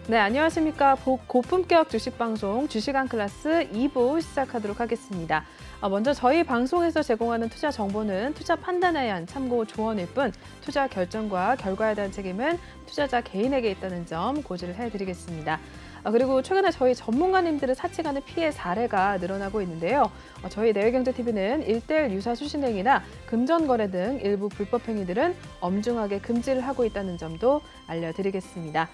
네, 안녕하십니까. 고품격 주식방송 주식왕 클래스 2부 시작하도록 하겠습니다. 먼저 저희 방송에서 제공하는 투자 정보는 투자 판단에 의한 참고 조언일 뿐 투자 결정과 결과에 대한 책임은 투자자 개인에게 있다는 점 고지를 해드리겠습니다. 그리고 최근에 저희 전문가님들의 사칭하는 피해 사례가 늘어나고 있는데요. 저희 내외경제TV는 1:1 유사 수신행위나 금전거래 등 일부 불법 행위들은 엄중하게 금지를 하고 있다는 점도 알려드리겠습니다.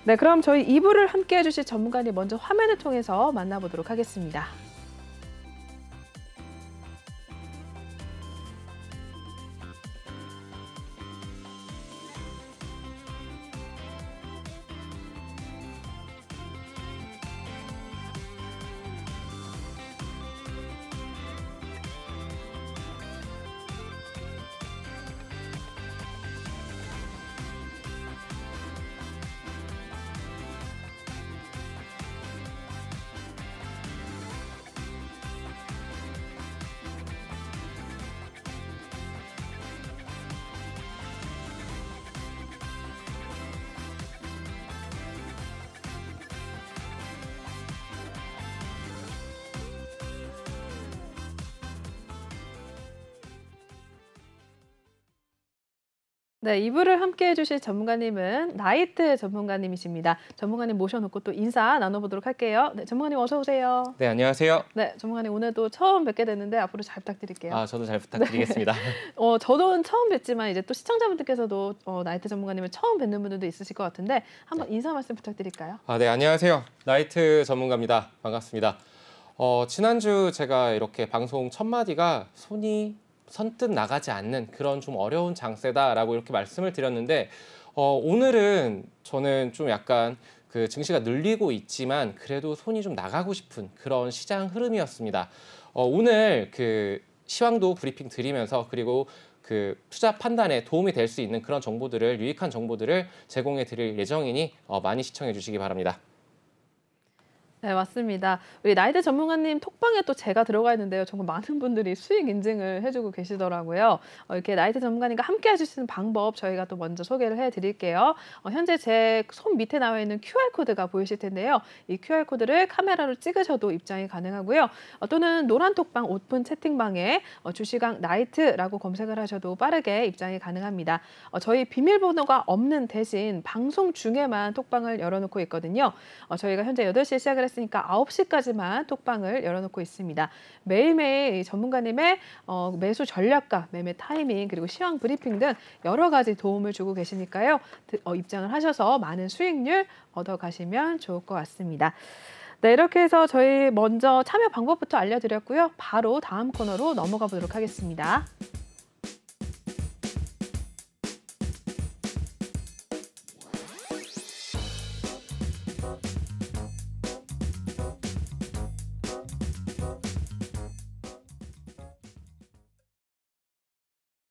네, 그럼 저희 2부를 함께해 주실 전문가님 먼저 화면을 통해서 만나보도록 하겠습니다. 네, 2부를 함께해 주실 전문가님은 나이트 전문가님이십니다. 전문가님 모셔놓고 또 인사 나눠보도록 할게요. 네, 전문가님 어서 오세요. 네, 안녕하세요. 네, 전문가님 오늘도 처음 뵙게 됐는데 앞으로 잘 부탁드릴게요. 저도 잘 부탁드리겠습니다. 네. 저도 처음 뵙지만 이제 또 시청자분들께서도 나이트 전문가님을 처음 뵙는 분들도 있으실 것 같은데 한번 인사 말씀 부탁드릴까요? 네, 안녕하세요. 나이트 전문가입니다. 반갑습니다. 지난주 제가 이렇게 방송 첫 마디가 손이 선뜻 나가지 않는 그런 좀 어려운 장세다라고 이렇게 말씀을 드렸는데 오늘은 저는 좀 약간 그 증시가 늘리고 있지만 그래도 손이 좀 나가고 싶은 그런 시장 흐름이었습니다. 오늘 그 시황도 브리핑 드리면서 그리고 그 투자 판단에 도움이 될 수 있는 그런 정보들을 유익한 정보들을 제공해 드릴 예정이니 많이 시청해 주시기 바랍니다. 네, 맞습니다. 우리 나이트 전문가님 톡방에 또 제가 들어가 있는데요. 정말 많은 분들이 수익 인증을 해주고 계시더라고요. 이렇게 나이트 전문가님과 함께 하실 수 있는 방법 저희가 또 먼저 소개를 해드릴게요. 현재 제 손 밑에 나와 있는 QR코드가 보이실 텐데요. 이 QR코드를 카메라로 찍으셔도 입장이 가능하고요. 또는 노란 톡방 오픈 채팅방에 주식왕 나이트라고 검색을 하셔도 빠르게 입장이 가능합니다. 저희 비밀번호가 없는 대신 방송 중에만 톡방을 열어놓고 있거든요. 저희가 현재 8시에 시작을 했으니까 9시까지만 톡방을 열어놓고 있습니다. 매일매일 전문가님의 매수 전략과 매매 타이밍 그리고 시황 브리핑 등 여러 가지 도움을 주고 계시니까요. 입장을 하셔서 많은 수익률 얻어가시면 좋을 것 같습니다. 네, 이렇게 해서 저희 먼저 참여 방법부터 알려드렸고요. 바로 다음 코너로 넘어가 보도록 하겠습니다.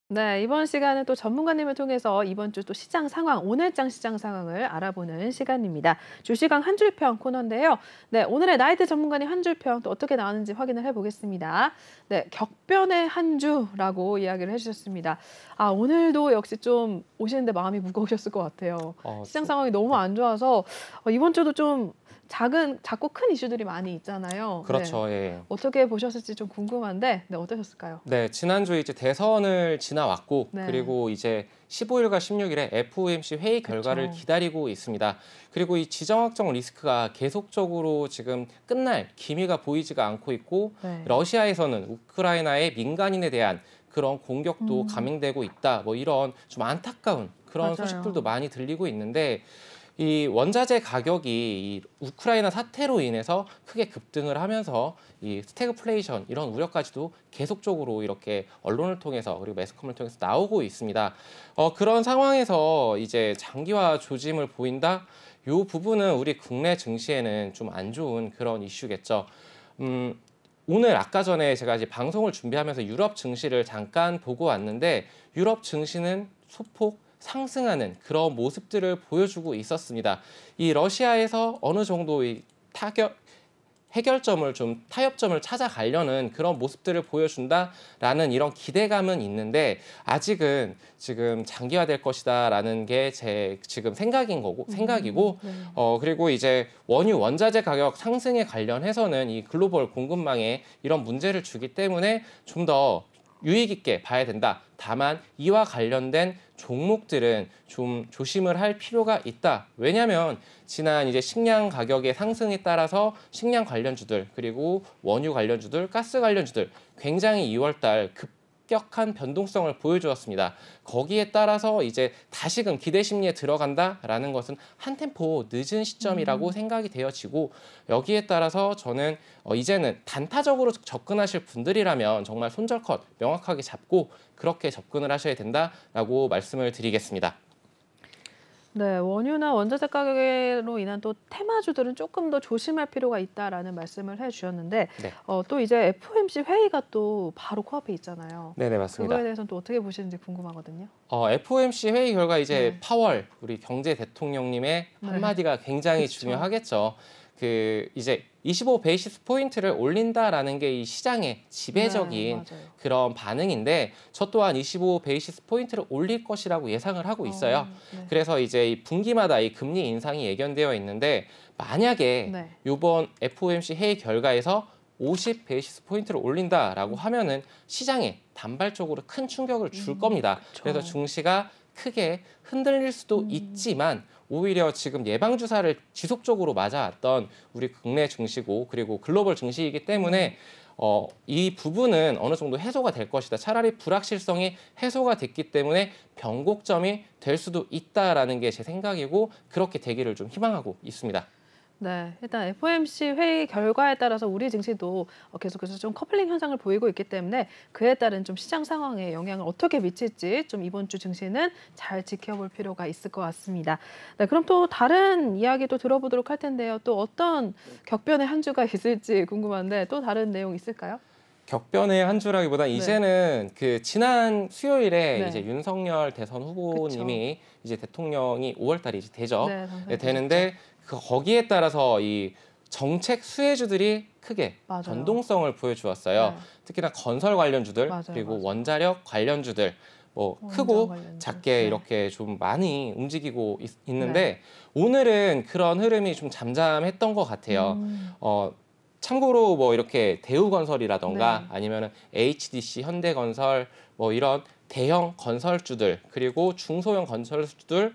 네, 이번 시간은 또 전문가님을 통해서 이번 주 또 시장 상황, 오늘장 시장 상황을 알아보는 시간입니다. 주식왕 한 줄평 코너인데요. 네, 오늘의 나이트 전문가님 한 줄평 또 어떻게 나왔는지 확인을 해보겠습니다. 네, 격변의 한 주라고 이야기를 해주셨습니다. 오늘도 역시 좀 오시는데 마음이 무거우셨을 것 같아요. 시장 상황이 너무 안 좋아서 이번 주도 좀 작고 큰 이슈들이 많이 있잖아요. 그렇죠. 네. 예. 어떻게 보셨을지 좀 궁금한데, 네, 어떠셨을까요? 네, 지난주에 이제 대선을 지나왔고 네. 그리고 이제 15일과 16일에 FOMC 회의 결과를 그쵸. 기다리고 있습니다. 그리고 이 지정학적 리스크가 계속적으로 지금 끝날 기미가 보이지가 않고 있고 네. 러시아에서는 우크라이나의 민간인에 대한 그런 공격도 감행되고 있다. 뭐 이런 좀 안타까운 그런 맞아요. 소식들도 많이 들리고 있는데 이 원자재 가격이 이 우크라이나 사태로 인해서 크게 급등을 하면서 이 스태그플레이션 이런 우려까지도 계속적으로 이렇게 언론을 통해서 그리고 매스컴을 통해서 나오고 있습니다. 그런 상황에서 이제 장기화 조짐을 보인다. 이 부분은 우리 국내 증시에는 좀 안 좋은 그런 이슈겠죠. 오늘 아까 전에 제가 이제 방송을 준비하면서 유럽 증시를 잠깐 보고 왔는데 유럽 증시는 소폭 상승하는 그런 모습들을 보여주고 있었습니다. 이 러시아에서 어느 정도 이 타격 해결점을 좀 타협점을 찾아가려는 그런 모습들을 보여준다라는 이런 기대감은 있는데 아직은 지금 장기화될 것이다라는 게 제 지금 생각이고 네. 그리고 이제 원유 원자재 가격 상승에 관련해서는 이 글로벌 공급망에 이런 문제를 주기 때문에 좀 더 유익 있게 봐야 된다. 다만 이와 관련된 종목들은 좀 조심을 할 필요가 있다. 왜냐하면 지난 이제 식량 가격의 상승에 따라서 식량 관련주들 그리고 원유 관련주들, 가스 관련주들 굉장히 2월달 급격한 변동성을 보여주었습니다. 거기에 따라서 이제 다시금 기대 심리에 들어간다라는 것은 한 템포 늦은 시점이라고 생각이 되어지고 여기에 따라서 저는 이제는 단타적으로 접근하실 분들이라면 정말 손절컷 명확하게 잡고 그렇게 접근을 하셔야 된다라고 말씀을 드리겠습니다. 네, 원유나 원자재 가격으로 인한 또 테마주들은 조금 더 조심할 필요가 있다라는 말씀을 해주셨는데 네. 또 이제 FOMC 회의가 또 바로 코앞에 있잖아요. 네네, 맞습니다. 그거에 대해서는 또 어떻게 보시는지 궁금하거든요. FOMC 회의 결과 이제 네. 파월 우리 경제 대통령님의 네. 한마디가 굉장히 그쵸. 중요하겠죠. 이제 25 베이시스 포인트를 올린다라는 게 이 시장의 지배적인 네, 맞아요. 그런 반응인데 저 또한 25 베이시스 포인트를 올릴 것이라고 예상을 하고 있어요. 네. 그래서 이제 이 분기마다 이 금리 인상이 예견되어 있는데 만약에 네. 이번 FOMC 회의 결과에서 50 베이시스 포인트를 올린다라고 하면은 시장에 단발적으로 큰 충격을 줄 겁니다. 그쵸. 그래서 증시가 크게 흔들릴 수도 있지만 오히려 지금 예방 주사를 지속적으로 맞아왔던 우리 국내 증시고 그리고 글로벌 증시이기 때문에 이 부분은 어느 정도 해소가 될 것이다. 차라리 불확실성이 해소가 됐기 때문에 변곡점이 될 수도 있다라는 게 제 생각이고 그렇게 되기를 좀 희망하고 있습니다. 네, 일단 FOMC 회의 결과에 따라서 우리 증시도 계속해서 좀 커플링 현상을 보이고 있기 때문에 그에 따른 좀 시장 상황에 영향을 어떻게 미칠지 좀 이번 주 증시는 잘 지켜볼 필요가 있을 것 같습니다. 네, 그럼 또 다른 이야기도 들어보도록 할 텐데요. 또 어떤 격변의 한 주가 있을지 궁금한데 또 다른 내용 있을까요? 격변의 한 주라기보다 이제는 지난 수요일에 네. 이제 윤석열 대선 후보님이 이제 대통령이 5월달에 이제 되죠. 네, 당선이 네, 되는데 거기에 따라서 이 정책 수혜주들이 크게 맞아요. 변동성을 보여주었어요. 네. 특히나 건설 관련주들 맞아요, 그리고 맞아요. 원자력 관련주들 뭐 원전 크고 관련주. 작게 네. 이렇게 좀 많이 움직이고 있는데 오늘은 그런 흐름이 좀 잠잠했던 것 같아요. 참고로 뭐 이렇게 대우건설이라던가 네. 아니면은 HDC, 현대건설 뭐 이런 대형 건설주들 그리고 중소형 건설주들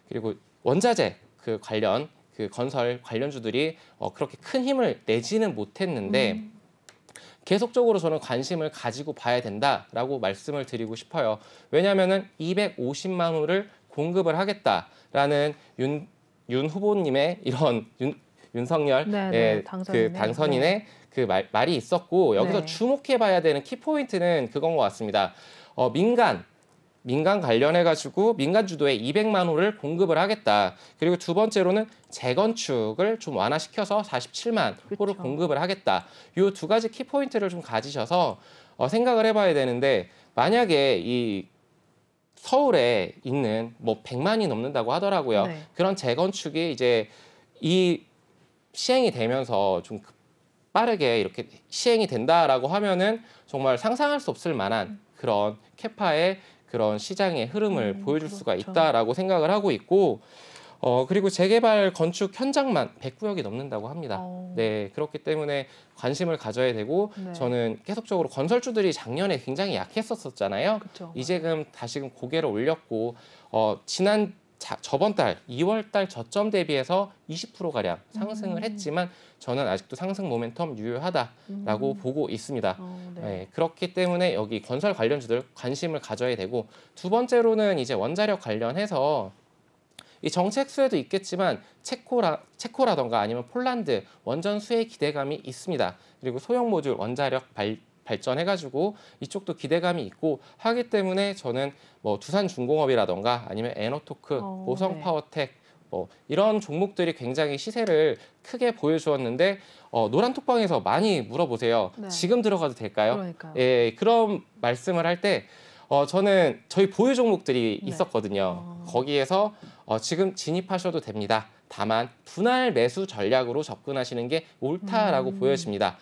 그리고 원자재 관련 건설 관련주들이 그렇게 큰 힘을 내지는 못했는데 계속적으로 저는 관심을 가지고 봐야 된다라고 말씀을 드리고 싶어요. 왜냐하면은 250만 호를 공급을 하겠다라는 윤 후보님의 이런 윤석열 네, 당선인의. 당선인의 말이 있었고 여기서 네. 주목해봐야 되는 키포인트는 그건 것 같습니다. 민간 관련해가지고 민간 주도에 200만 호를 공급을 하겠다. 그리고 두 번째로는 재건축을 좀 완화시켜서 47만 호를 그쵸. 공급을 하겠다. 이 두 가지 키포인트를 좀 가지셔서 생각을 해봐야 되는데 만약에 이 서울에 있는 뭐 100만이 넘는다고 하더라고요. 네. 그런 재건축이 이제 이 시행이 되면서 좀 빠르게 이렇게 시행이 된다라고 하면은 정말 상상할 수 없을 만한 그런 캐파의 그런 시장의 흐름을 보여줄 수가 그렇죠. 있다라고 생각을 하고 있고 그리고 재개발 건축 현장만 100구역이 넘는다고 합니다. 네, 그렇기 때문에 관심을 가져야 되고 네. 저는 계속적으로 건설주들이 작년에 굉장히 약했었잖아요. 그쵸. 이제금 다시금 고개를 올렸고 저번 달 2월 달 저점 대비해서 20%가량 상승을 했지만 저는 아직도 상승 모멘텀 유효하다라고 보고 있습니다. 네. 네, 그렇기 때문에 여기 건설 관련주들 관심을 가져야 되고 두 번째로는 이제 원자력 관련해서 이 정책 수혜도 있겠지만 체코라던가 아니면 폴란드 원전 수혜 기대감이 있습니다. 그리고 소형 모듈 원자력 발전해가지고 이쪽도 기대감이 있고 하기 때문에 저는 뭐 두산중공업이라던가 아니면 에너토크, 보성파워텍 뭐 이런 종목들이 굉장히 시세를 크게 보여주었는데 노란톡방에서 많이 물어보세요. 네. 지금 들어가도 될까요? 그러니까요. 예, 그런 말씀을 할 때 저는 저희 보유 종목들이 네. 있었거든요. 거기에서 지금 진입하셔도 됩니다. 다만 분할 매수 전략으로 접근하시는 게 옳다라고 보여집니다.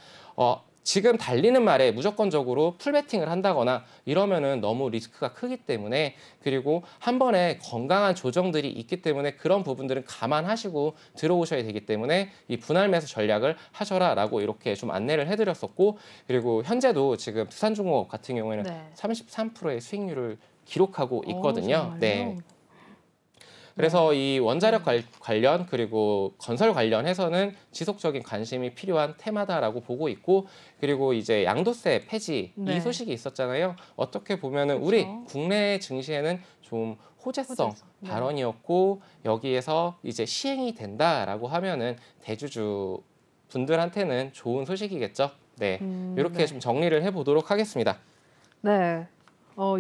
지금 달리는 말에 무조건적으로 풀베팅을 한다거나 이러면은 너무 리스크가 크기 때문에, 그리고 한 번에 건강한 조정들이 있기 때문에 그런 부분들은 감안하시고 들어오셔야 되기 때문에 이 분할 매수 전략을 하셔라라고 이렇게 좀 안내를 해드렸었고, 그리고 현재도 지금 두산중공업 같은 경우에는 네. 33%의 수익률을 기록하고 있거든요. 정말요? 네. 그래서 이 원자력 관련 그리고 건설 관련해서는 지속적인 관심이 필요한 테마다라고 보고 있고, 그리고 이제 양도세 폐지 네. 이 소식이 있었잖아요. 어떻게 보면은 그쵸. 우리 국내 증시에는 좀 호재성 네. 발언이었고, 여기에서 이제 시행이 된다라고 하면은 대주주 분들한테는 좋은 소식이겠죠. 네, 이렇게 네. 좀 정리를 해보도록 하겠습니다. 네.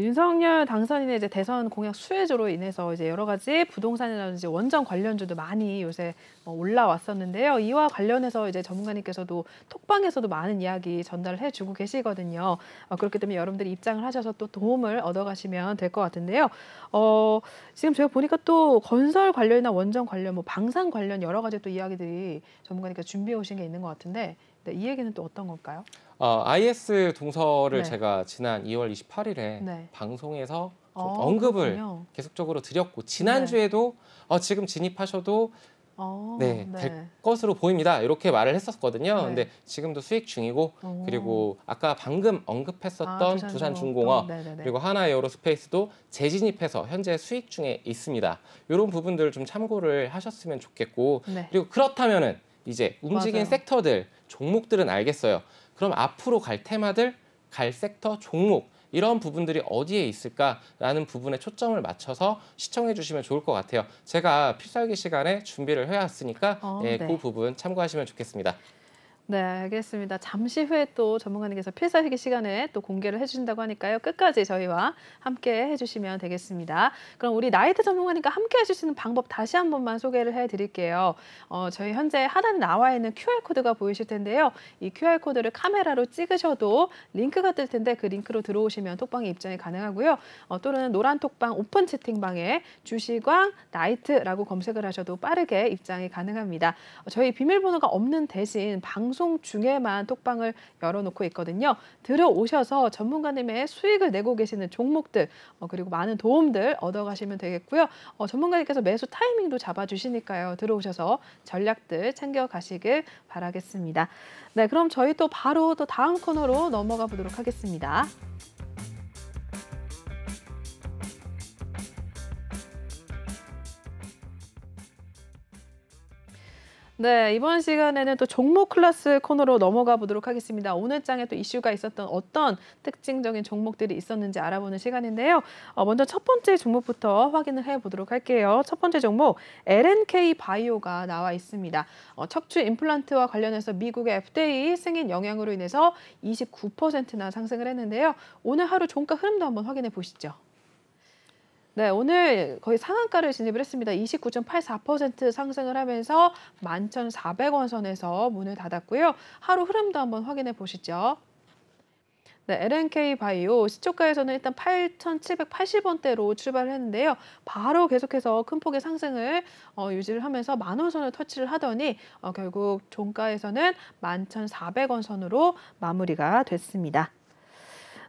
윤석열 당선인의 이제 대선 공약 수혜주로 인해서 이제 여러 가지 부동산이라든지 원전 관련주도 많이 요새 올라왔었는데요. 이와 관련해서 이제 전문가님께서도 톡방에서도 많은 이야기 전달을 해주고 계시거든요. 그렇기 때문에 여러분들이 입장을 하셔서 또 도움을 얻어가시면 될 것 같은데요. 지금 제가 보니까 또 건설 관련이나 원전 관련, 뭐 방산 관련 여러 가지 또 이야기들이 전문가님께서 준비해 오신 게 있는 것 같은데, 네, 이 얘기는 또 어떤 걸까요? IS 동서를 네. 제가 지난 2월 28일에 네. 방송에서 좀 언급을 그렇군요. 계속적으로 드렸고, 지난주에도 지금 진입하셔도 네, 될 것으로 보입니다. 이렇게 말을 했었거든요. 네. 근데 지금도 수익 중이고, 그리고 아까 방금 언급했었던 두산중공업, 그리고 하나에어로스페이스도 재진입해서 현재 수익 중에 있습니다. 이런 부분들을 좀 참고를 하셨으면 좋겠고, 네. 그리고 그렇다면은 이제 움직인 맞아요. 섹터들, 종목들은 알겠어요. 그럼 앞으로 갈 테마들, 갈 섹터, 종목, 이런 부분들이 어디에 있을까라는 부분에 초점을 맞춰서 시청해 주시면 좋을 것 같아요. 제가 필살기 시간에 준비를 해왔으니까 네. 그 부분 참고하시면 좋겠습니다. 네, 알겠습니다. 잠시 후에 또 전문가님께서 필살기 시간에 또 공개를 해주신다고 하니까요. 끝까지 저희와 함께 해주시면 되겠습니다. 그럼 우리 나이트 전문가님과 함께 해주시는 방법 다시 한 번만 소개를 해드릴게요. 저희 현재 하단에 나와 있는 QR코드가 보이실 텐데요. 이 QR코드를 카메라로 찍으셔도 링크가 뜰 텐데 그 링크로 들어오시면 톡방에 입장이 가능하고요. 또는 노란 톡방 오픈 채팅방에 주시광 나이트라고 검색을 하셔도 빠르게 입장이 가능합니다. 저희 비밀번호가 없는 대신 방송 중에만 톡방을 열어놓고 있거든요. 들어오셔서 전문가님의 수익을 내고 계시는 종목들 그리고 많은 도움들 얻어가시면 되겠고요. 전문가님께서 매수 타이밍도 잡아주시니까요. 들어오셔서 전략들 챙겨가시길 바라겠습니다. 네, 그럼 저희 또 바로 또 다음 코너로 넘어가 보도록 하겠습니다. 네, 이번 시간에는 또 종목 클래스 코너로 넘어가 보도록 하겠습니다. 오늘 장에 또 이슈가 있었던 어떤 특징적인 종목들이 있었는지 알아보는 시간인데요. 먼저 첫 번째 종목부터 확인을 해보도록 할게요. 첫 번째 종목, LNK 바이오가 나와 있습니다. 척추 임플란트와 관련해서 미국의 FDA 승인 영향으로 인해서 29%나 상승을 했는데요. 오늘 하루 종가 흐름도 한번 확인해 보시죠. 네, 오늘 거의 상한가를 진입을 했습니다. 29.84% 상승을 하면서 11,400원 선에서 문을 닫았고요. 하루 흐름도 한번 확인해 보시죠. 네, LNK 바이오 시초가에서는 일단 8,780원대로 출발을 했는데요. 바로 계속해서 큰 폭의 상승을 유지를 하면서 10,000원 선을 터치를 하더니 결국 종가에서는 11,400원 선으로 마무리가 됐습니다.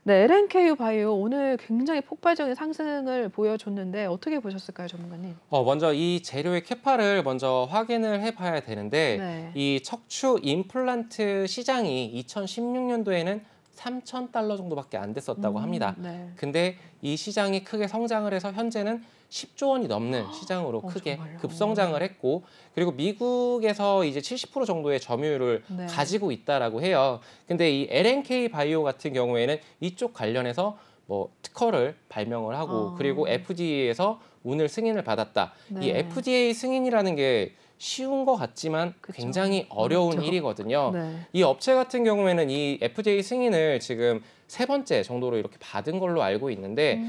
네, LNK 바이오 오늘 굉장히 폭발적인 상승을 보여줬는데 어떻게 보셨을까요, 전문가님? 먼저 이 재료의 캐파를 먼저 확인을 해봐야 되는데, 네. 이 척추 임플란트 시장이 2016년도에는 3,000달러 정도밖에 안 됐었다고 합니다. 네. 근데 이 시장이 크게 성장을 해서 현재는 10조 원이 넘는 시장으로 크게 정말요? 급성장을 했고, 그리고 미국에서 이제 70% 정도의 점유율을 네. 가지고 있다라고 해요. 근데 이 LNK 바이오 같은 경우에는 이쪽 관련해서 뭐 특허를 발명을 하고, 그리고 FDA에서 오늘 승인을 받았다. 네. 이 FDA 승인이라는 게 쉬운 것 같지만 그쵸. 굉장히 어려운 어렵죠. 일이거든요. 네. 이 업체 같은 경우에는 이 FDA 승인을 지금 3번째 정도로 이렇게 받은 걸로 알고 있는데,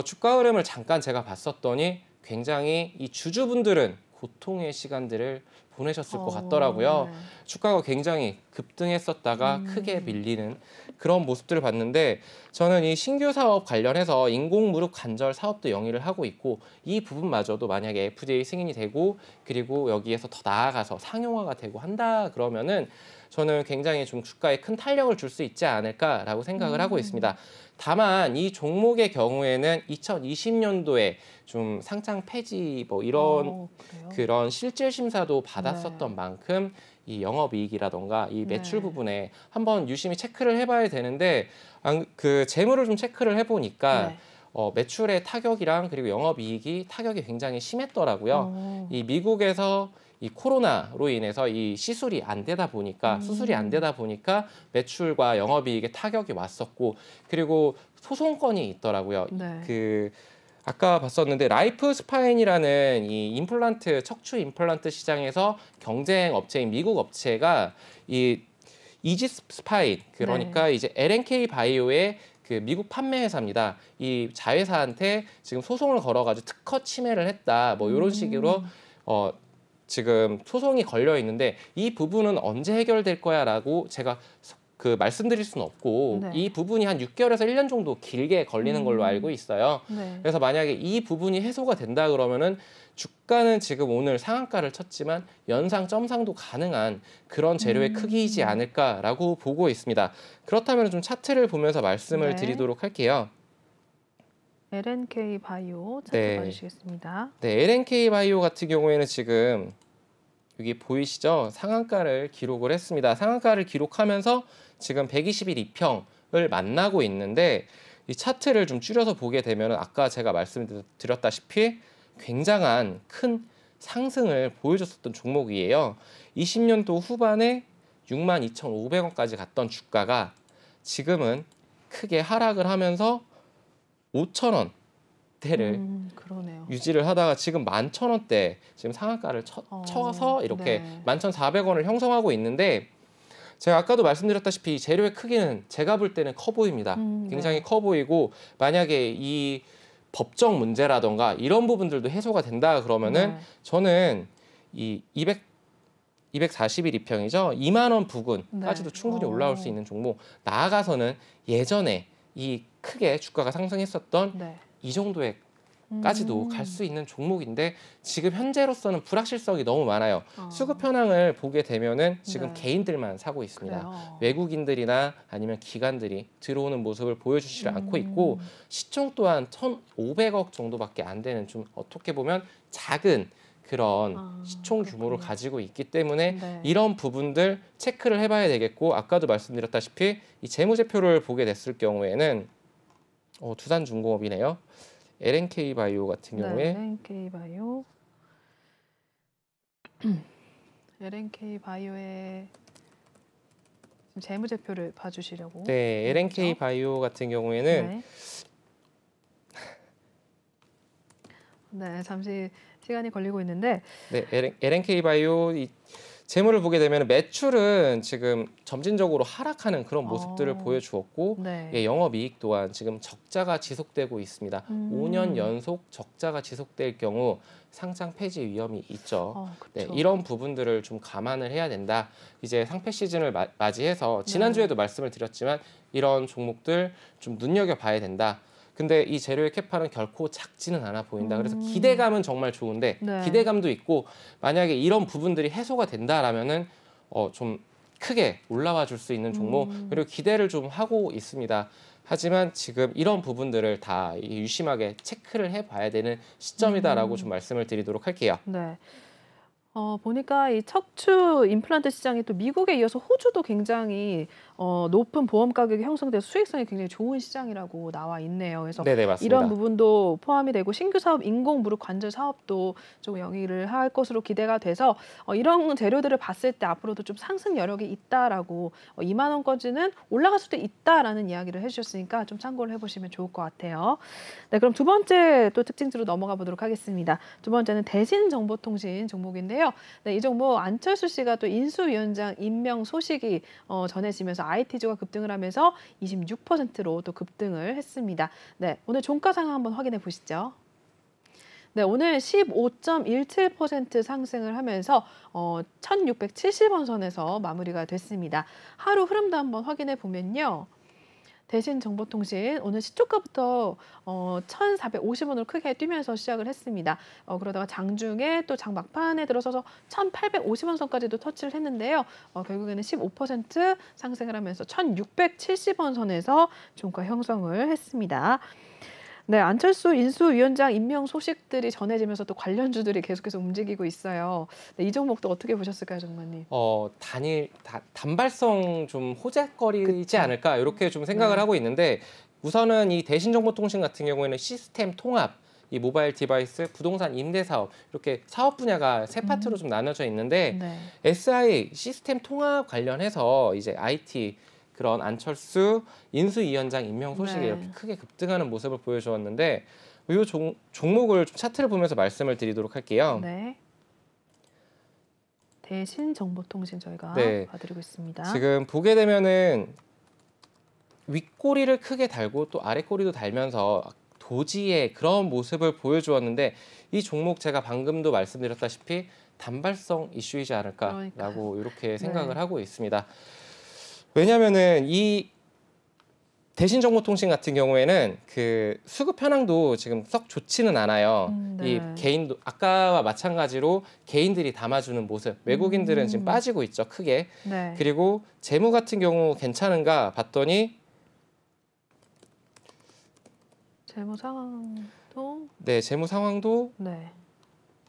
주가 흐름을 잠깐 제가 봤었더니 굉장히 이 주주분들은 고통의 시간들을 보내셨을 것 같더라고요. 네. 주가가 굉장히 급등했었다가 크게 밀리는 그런 모습들을 봤는데 저는 이 신규 사업 관련해서 인공무릎 관절 사업도 영위를 하고 있고 이 부분마저도 만약에 FDA 승인이 되고 그리고 여기에서 더 나아가서 상용화가 되고 한다 그러면은 저는 굉장히 좀 주가에 큰 탄력을 줄 수 있지 않을까라고 생각을 하고 있습니다. 다만 이 종목의 경우에는 2020년도에 좀 상장 폐지 뭐 이런 그래요? 그런 실질 심사도 받았었던 네. 만큼 이 영업이익이라던가 이 매출 네. 부분에 한번 유심히 체크를 해봐야 되는데 그 재물을 좀 체크를 해보니까 네. 매출의 타격이랑 그리고 영업이익이 타격이 굉장히 심했더라고요. 어. 이 미국에서 이 코로나로 인해서 이 시술이 안 되다 보니까 수술이 안 되다 보니까 매출과 영업이익에 타격이 왔었고 그리고 소송건이 있더라고요. 네. 그 아까 봤었는데 라이프 스파인이라는 이 임플란트 척추 임플란트 시장에서 경쟁 업체인 미국 업체가 이 이지 스파인 그러니까 이제 LNK 바이오의 그 미국 판매 회사입니다. 이 자회사한테 지금 소송을 걸어가지고 특허 침해를 했다. 뭐 이런 식으로 지금 소송이 걸려 있는데 이 부분은 언제 해결될 거야라고 제가 그 말씀드릴 수는 없고 네. 이 부분이 한 6개월에서 1년 정도 길게 걸리는 걸로 알고 있어요. 네. 그래서 만약에 이 부분이 해소가 된다 그러면은 주가는 지금 오늘 상한가를 쳤지만 연상 점상도 가능한 그런 재료의 크기이지 않을까라고 보고 있습니다. 그렇다면 좀 차트를 보면서 말씀을 네. 드리도록 할게요. LNK 바이오 차트 네. 봐주시겠습니다. 네, LNK 바이오 같은 경우에는 지금 여기 보이시죠? 상한가를 기록을 했습니다. 상한가를 기록하면서 지금 121 이평을 만나고 있는데 이 차트를 좀 줄여서 보게 되면 아까 제가 말씀드렸다시피 굉장한 큰 상승을 보여줬었던 종목이에요. 20년도 후반에 62,500원까지 갔던 주가가 지금은 크게 하락을 하면서 5,000원대를 그러네요. 유지를 하다가 지금 11,000원대 지금 상한가를 쳐서 이렇게 네. 11,400원을 형성하고 있는데 제가 아까도 말씀드렸다시피 이 재료의 크기는 제가 볼 때는 커 보입니다. 굉장히 네. 커 보이고 만약에 이 법적 문제라던가 이런 부분들도 해소가 된다 그러면은 네. 저는 이 241이평이죠. 2만 원 부근까지도 네. 충분히 올라올 수 있는 종목. 나아가서는 예전에 이 크게 주가가 상승했었던 네. 이 정도의 까지도 갈 수 있는 종목인데 지금 현재로서는 불확실성이 너무 많아요. 수급 현황을 보게 되면은 지금 네. 개인들만 사고 있습니다. 그래요. 외국인들이나 아니면 기관들이 들어오는 모습을 보여주지 않고 있고 시총 또한 1,500억 정도밖에 안 되는 좀 어떻게 보면 작은 그런 시총 규모를 그렇군요. 가지고 있기 때문에 네. 이런 부분들 체크를 해봐야 되겠고 아까도 말씀드렸다시피 이 재무제표를 보게 됐을 경우에는 두산중공업이네요. LNK 바이오 같은 경우에 LNK 바이오. LNK 바이오의 지금 재무제표를 봐주시려고. 네, LNK 거죠? 바이오 같은 경우에는 네. 네, 잠시 시간이 걸리고 있는데 네, LNK 바이오 이 재물을 보게 되면 매출은 지금 점진적으로 하락하는 그런 모습들을 보여주었고 네. 예, 영업이익 또한 지금 적자가 지속되고 있습니다. 5년 연속 적자가 지속될 경우 상장 폐지 위험이 있죠. 네, 그쵸. 이런 부분들을 좀 감안을 해야 된다. 이제 상폐 시즌을 맞이해서 지난주에도 말씀을 드렸지만 이런 종목들 좀 눈여겨봐야 된다. 근데 이 재료의 캐파는 결코 작지는 않아 보인다. 그래서 기대감은 정말 좋은데 네. 기대감도 있고 만약에 이런 부분들이 해소가 된다라면은 좀 크게 올라와 줄 수 있는 종목 그리고 기대를 좀 하고 있습니다. 하지만 지금 이런 부분들을 다 유심하게 체크를 해봐야 되는 시점이다라고 좀 말씀을 드리도록 할게요. 네. 보니까 이 척추 임플란트 시장이 또 미국에 이어서 호주도 굉장히 높은 보험 가격이 형성돼서 수익성이 굉장히 좋은 시장이라고 나와 있네요. 그래서 네네 맞습니다. 이런 부분도 포함이 되고 신규 사업 인공 무릎 관절 사업도 좀 영위를 할 것으로 기대가 돼서 이런 재료들을 봤을 때 앞으로도 좀 상승 여력이 있다라고 2만 원까지는 올라갈 수도 있다라는 이야기를 해주셨으니까 좀 참고를 해보시면 좋을 것 같아요. 네, 그럼 두 번째 또 특징주로 넘어가 보도록 하겠습니다. 두 번째는 대신정보통신 종목인데요. 네, 이 종목 안철수 씨가 또 인수위원장 임명 소식이 전해지면서 IT주가 급등을 하면서 26%로 또 급등을 했습니다. 네, 오늘 종가 상황 한번 확인해 보시죠. 네, 오늘 15.17% 상승을 하면서 1670원 선에서 마무리가 됐습니다. 하루 흐름도 한번 확인해 보면요. 대신정보통신 오늘 시초가부터 1,450원을 크게 뛰면서 시작을 했습니다. 그러다가 장중에 또 장 막판에 들어서서 1,850원 선까지도 터치를 했는데요. 결국에는 15% 상승을 하면서 1,670원 선에서 종가 형성을 했습니다. 네, 안철수 인수위원장 임명 소식들이 전해지면서 또 관련주들이 계속해서 움직이고 있어요. 네, 이 종목도 어떻게 보셨을까요, 정만님? 단발성 좀 호재거리지 그쵸. 않을까 이렇게 좀 생각을 네. 하고 있는데 우선은 이 대신정보통신 같은 경우에는 시스템 통합, 이 모바일 디바이스, 부동산 임대 사업 이렇게 사업 분야가 세 파트로 좀 나눠져 있는데 네. SI 시스템 통합 관련해서 이제 IT 그런 안철수 인수위원장 임명 소식이 네. 이렇게 크게 급등하는 모습을 보여주었는데 이 종목을 좀 차트를 보면서 말씀을 드리도록 할게요. 네. 대신정보통신 저희가 네. 봐드리고 있습니다. 지금 보게 되면은 윗꼬리를 크게 달고 또 아랫꼬리도 달면서 도지의 그런 모습을 보여주었는데 이 종목 제가 방금도 말씀드렸다시피 단발성 이슈이지 않을까라고 그러니까요. 이렇게 생각을 네. 하고 있습니다. 왜냐하면은 이 대신정보통신 같은 경우에는 그 수급 현황도 지금 썩 좋지는 않아요. 네. 이 개인도 아까와 마찬가지로 개인들이 담아주는 모습, 외국인들은 지금 빠지고 있죠, 크게. 네. 그리고 재무 같은 경우 괜찮은가 봤더니 재무 상황도 네, 재무 상황도 네.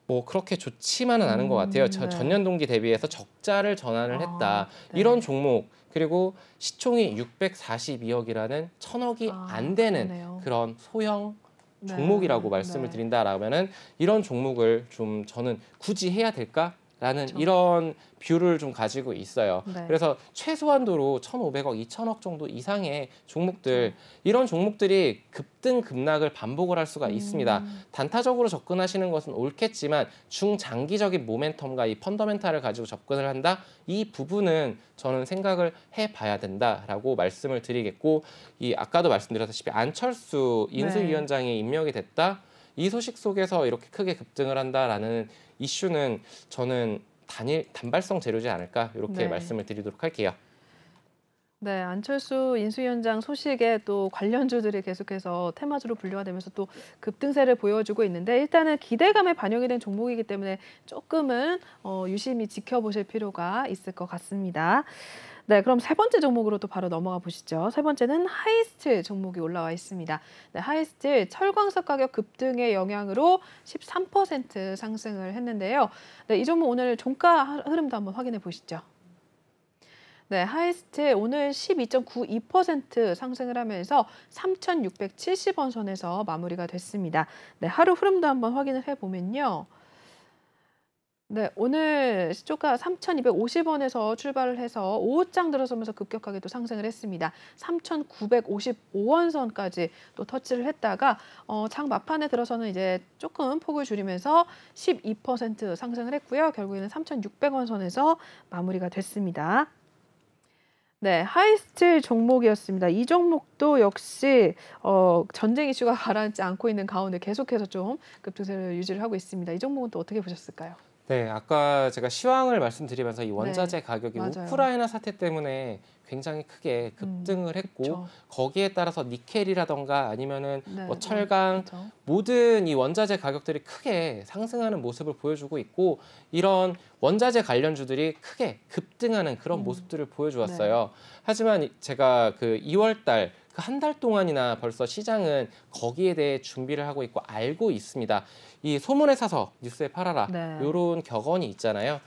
뭐 그렇게 좋지만은 않은 것 같아요. 네. 전년 동기 대비해서 적자를 전환을 했다. 네. 이런 종목 그리고 시총이 642억이라는 1,000억이 안 되는 그러네요. 그런 소형 네. 종목이라고 말씀을 네. 드린다라면은 이런 종목을 좀 저는 굳이 해야 될까라는 그렇죠. 이런 뷰를 좀 가지고 있어요. 네. 그래서 최소한도로 1,500억, 2,000억 정도 이상의 종목들 그렇죠. 이런 종목들이 급등 급락을 반복을 할 수가 있습니다. 단타적으로 접근하시는 것은 옳겠지만 중장기적인 모멘텀과 이 펀더멘탈을 가지고 접근을 한다. 이 부분은 저는 생각을 해봐야 된다라고 말씀을 드리겠고 이 아까도 말씀드렸다시피 안철수 인수위원장이 임명이 됐다. 이 소식 속에서 이렇게 크게 급등을 한다라는 이슈는 저는 단발성 재료지 않을까 이렇게 네. 말씀을 드리도록 할게요. 네, 안철수 인수위원장 소식에 또 관련주들이 계속해서 테마주로 분류가 되면서 또 급등세를 보여주고 있는데 일단은 기대감에 반영이 된 종목이기 때문에 조금은 유심히 지켜보실 필요가 있을 것 같습니다. 네, 그럼 세 번째 종목으로 또 바로 넘어가 보시죠. 세 번째는 하이스틸 종목이 올라와 있습니다. 네, 하이스틸 철광석 가격 급등의 영향으로 13% 상승을 했는데요. 네, 이 종목 오늘 종가 흐름도 한번 확인해 보시죠. 네, 하이스틸 오늘 12.92% 상승을 하면서 3,670원 선에서 마무리가 됐습니다. 네, 하루 흐름도 한번 확인을 해보면요. 네, 오늘 시초가 3,250원에서 출발을 해서 오후장 들어서면서 급격하게 또 상승을 했습니다. 3,955원 선까지 또 터치를 했다가 장 막판에 들어서는 이제 조금 폭을 줄이면서 12% 상승을 했고요. 결국에는 3,600원 선에서 마무리가 됐습니다. 네, 하이스틸 종목이었습니다. 이 종목도 역시 전쟁 이슈가 가라앉지 않고 있는 가운데 계속해서 좀 급등세를 유지를 하고 있습니다. 이 종목은 또 어떻게 보셨을까요? 네, 아까 제가 시황을 말씀드리면서 이 원자재 가격이 맞아요. 우크라이나 사태 때문에 굉장히 크게 급등을 했고 그쵸. 거기에 따라서 니켈이라던가 아니면은 네, 뭐 철강 그쵸. 모든 이 원자재 가격들이 크게 상승하는 모습을 보여주고 있고 이런 원자재 관련주들이 크게 급등하는 그런 모습들을 보여주었어요. 하지만 제가 그 2월 달 그 한 달 동안이나 벌써 시장은 거기에 대해 준비를 하고 있고 알고 있습니다. 이 소문에 사서 뉴스에 팔아라 네. 이런 격언이 있잖아요.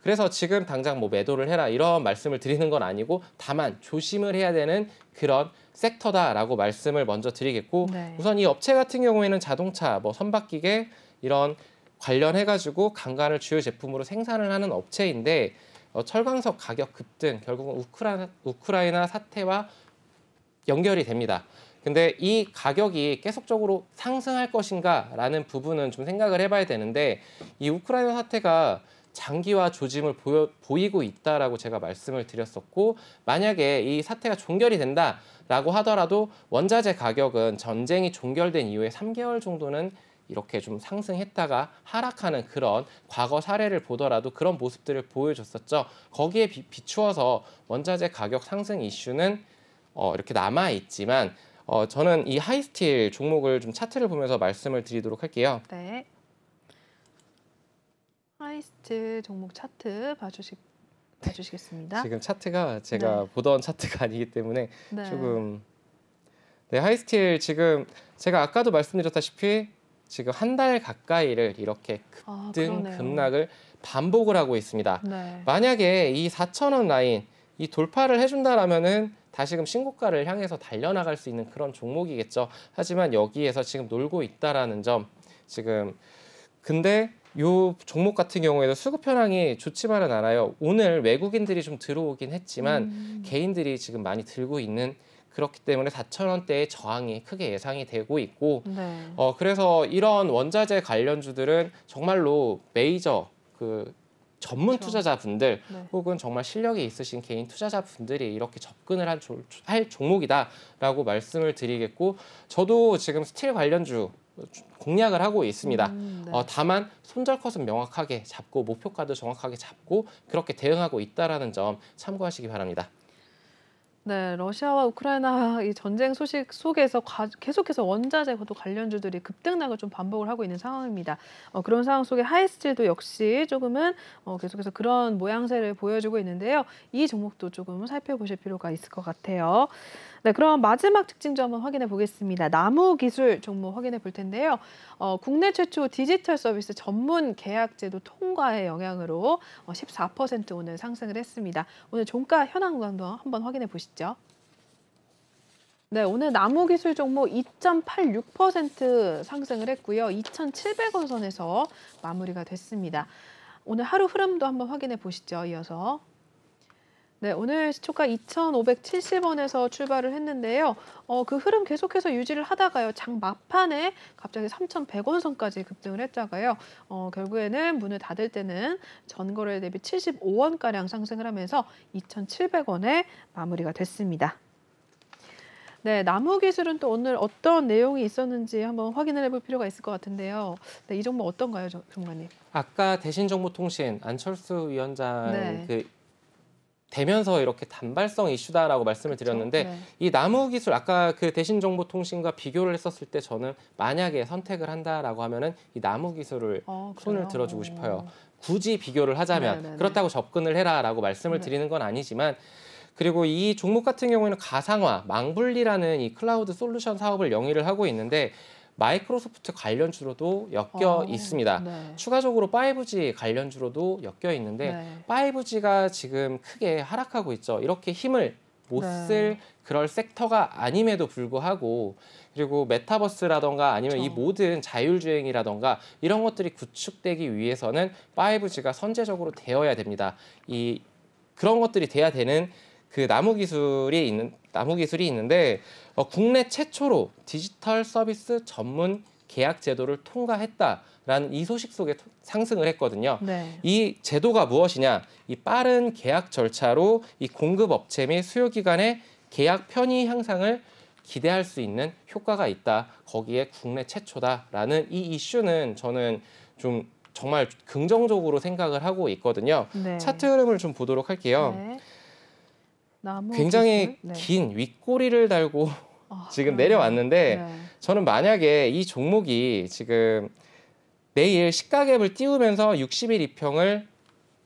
그래서 지금 당장 뭐 매도를 해라 이런 말씀을 드리는 건 아니고 다만 조심을 해야 되는 그런 섹터다라고 말씀을 먼저 드리겠고 네. 우선 이 업체 같은 경우에는 자동차, 뭐 선박기계 이런 관련해가지고 강간을 주요 제품으로 생산을 하는 업체인데 철광석 가격 급등 결국은 우크라이나 사태와 연결이 됩니다. 근데 이 가격이 계속적으로 상승할 것인가라는 부분은 좀 생각을 해봐야 되는데 이 우크라이나 사태가 장기화 조짐을 보이고 있다라고 제가 말씀을 드렸었고 만약에 이 사태가 종결이 된다라고 하더라도 원자재 가격은 전쟁이 종결된 이후에 3개월 정도는 이렇게 좀 상승했다가 하락하는 그런 과거 사례를 보더라도 그런 모습들을 보여줬었죠. 거기에 비추어서 원자재 가격 상승 이슈는 이렇게 남아 있지만 저는 이 하이스틸 종목을 좀 차트를 보면서 말씀을 드리도록 할게요. 네. 하이스틸 종목 차트 봐주시겠습니다. 지금 차트가 제가 보던 차트가 아니기 때문에 네. 조금 하이스틸 지금 제가 아까도 말씀드렸다시피 지금 한 달 가까이를 이렇게 급등 그러네요. 급락을 반복을 하고 있습니다. 네. 만약에 이 4,000원 라인 이 돌파를 해준다라면은 다시금 신고가를 향해서 달려나갈 수 있는 그런 종목이겠죠. 하지만 여기에서 지금 놀고 있다라는 점 지금 근데 요 종목 같은 경우에도 수급 현황이 좋지만은 않아요. 오늘 외국인들이 좀 들어오긴 했지만 개인들이 지금 많이 들고 있는 그렇기 때문에 4,000원대의 저항이 크게 예상이 되고 있고 네. 그래서 이런 원자재 관련주들은 정말로 메이저 그 전문 그렇죠. 투자자분들 네. 혹은 정말 실력이 있으신 개인 투자자분들이 이렇게 접근을 할 종목이다라고 말씀을 드리겠고 저도 지금 스틸 관련주 공략을 하고 있습니다. 네. 다만 손절컷은 명확하게 잡고 목표가도 정확하게 잡고 그렇게 대응하고 있다라는 점 참고하시기 바랍니다. 네, 러시아와 우크라이나 이 전쟁 소식 속에서 계속해서 원자재도 관련주들이 급등락을 좀 반복을 하고 있는 상황입니다. 그런 상황 속에 하이스틸도 역시 조금은 계속해서 그런 모양새를 보여주고 있는데요. 이 종목도 조금 살펴보실 필요가 있을 것 같아요. 네, 그럼 마지막 특징주 한번 확인해 보겠습니다. 나무기술 종목 확인해 볼 텐데요. 국내 최초 디지털 서비스 전문 계약제도 통과의 영향으로 14% 오늘 상승을 했습니다. 오늘 종가 현황 구간도 한번 확인해 보시죠. 네, 오늘 나무기술 종목 2.86% 상승을 했고요. 2,700원 선에서 마무리가 됐습니다. 오늘 하루 흐름도 한번 확인해 보시죠. 이어서. 네, 오늘 시초가 2,570원에서 출발을 했는데요. 그 흐름 계속해서 유지를 하다가요. 장 막판에 갑자기 3,100원 선까지 급등을 했다가요. 결국에는 문을 닫을 때는 전거래 대비 75원가량 상승을 하면서 2,700원에 마무리가 됐습니다. 네, 나무기술은 또 오늘 어떤 내용이 있었는지 한번 확인을 해볼 필요가 있을 것 같은데요. 네, 이 종목 어떤가요, 전문가님? 아까 대신정보통신 안철수 위원장 네. 되면서 이렇게 단발성 이슈다라고 말씀을 드렸는데 네. 이 나무기술 아까 그 대신정보통신과 비교를 했었을 때 저는 만약에 선택을 한다라고 하면은 이 나무기술을 손을 들어주고 싶어요. 굳이 비교를 하자면 네네네. 그렇다고 접근을 해라라고 말씀을 드리는 건 아니지만 그리고 이 종목 같은 경우에는 가상화, 망분리라는 이 클라우드 솔루션 사업을 영위를 하고 있는데 마이크로소프트 관련주로도 엮여 있습니다. 네. 추가적으로 5G 관련주로도 엮여 있는데 네. 5G가 지금 크게 하락하고 있죠. 이렇게 힘을 못 쓸 그럴 섹터가 아님에도 불구하고 그리고 메타버스라던가 아니면 이 모든 자율주행이라던가 이런 것들이 구축되기 위해서는 5G가 선제적으로 되어야 됩니다. 그런 것들이 돼야 되는 그 나무기술이 있는데 국내 최초로 디지털 서비스 전문 계약 제도를 통과했다라는 이 소식 속에 상승을 했거든요. 네. 이 제도가 무엇이냐? 이 빠른 계약 절차로 이 공급 업체 및 수요 기관의 계약 편의 향상을 기대할 수 있는 효과가 있다. 거기에 국내 최초다라는 이 이슈는 저는 좀 정말 긍정적으로 생각을 하고 있거든요. 네. 차트 흐름을 좀 보도록 할게요. 네. 굉장히 네. 긴 윗꼬리를 달고 지금 그러네요. 내려왔는데 네. 저는 만약에 이 종목이 지금 내일 시가갭을 띄우면서 60일 이평을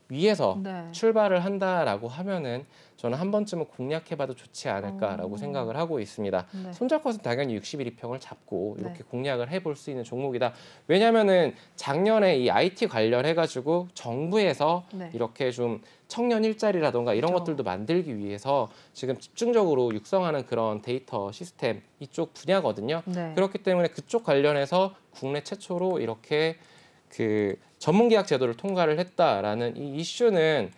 위에서 네. 출발을 한다라고 하면은 저는 한 번쯤은 공략해봐도 좋지 않을까라고 생각을 하고 있습니다. 네. 손절컷은 당연히 60일 이평을 잡고 이렇게 네. 공략을 해볼 수 있는 종목이다. 왜냐하면은 작년에 이 IT 관련해가지고 정부에서 네. 이렇게 좀 청년 일자리라던가 이런 그렇죠. 것들도 만들기 위해서 지금 집중적으로 육성하는 그런 데이터 시스템 이쪽 분야거든요. 네. 그렇기 때문에 그쪽 관련해서 국내 최초로 이렇게 그 전문계약 제도를 통과를 했다라는 이 이슈는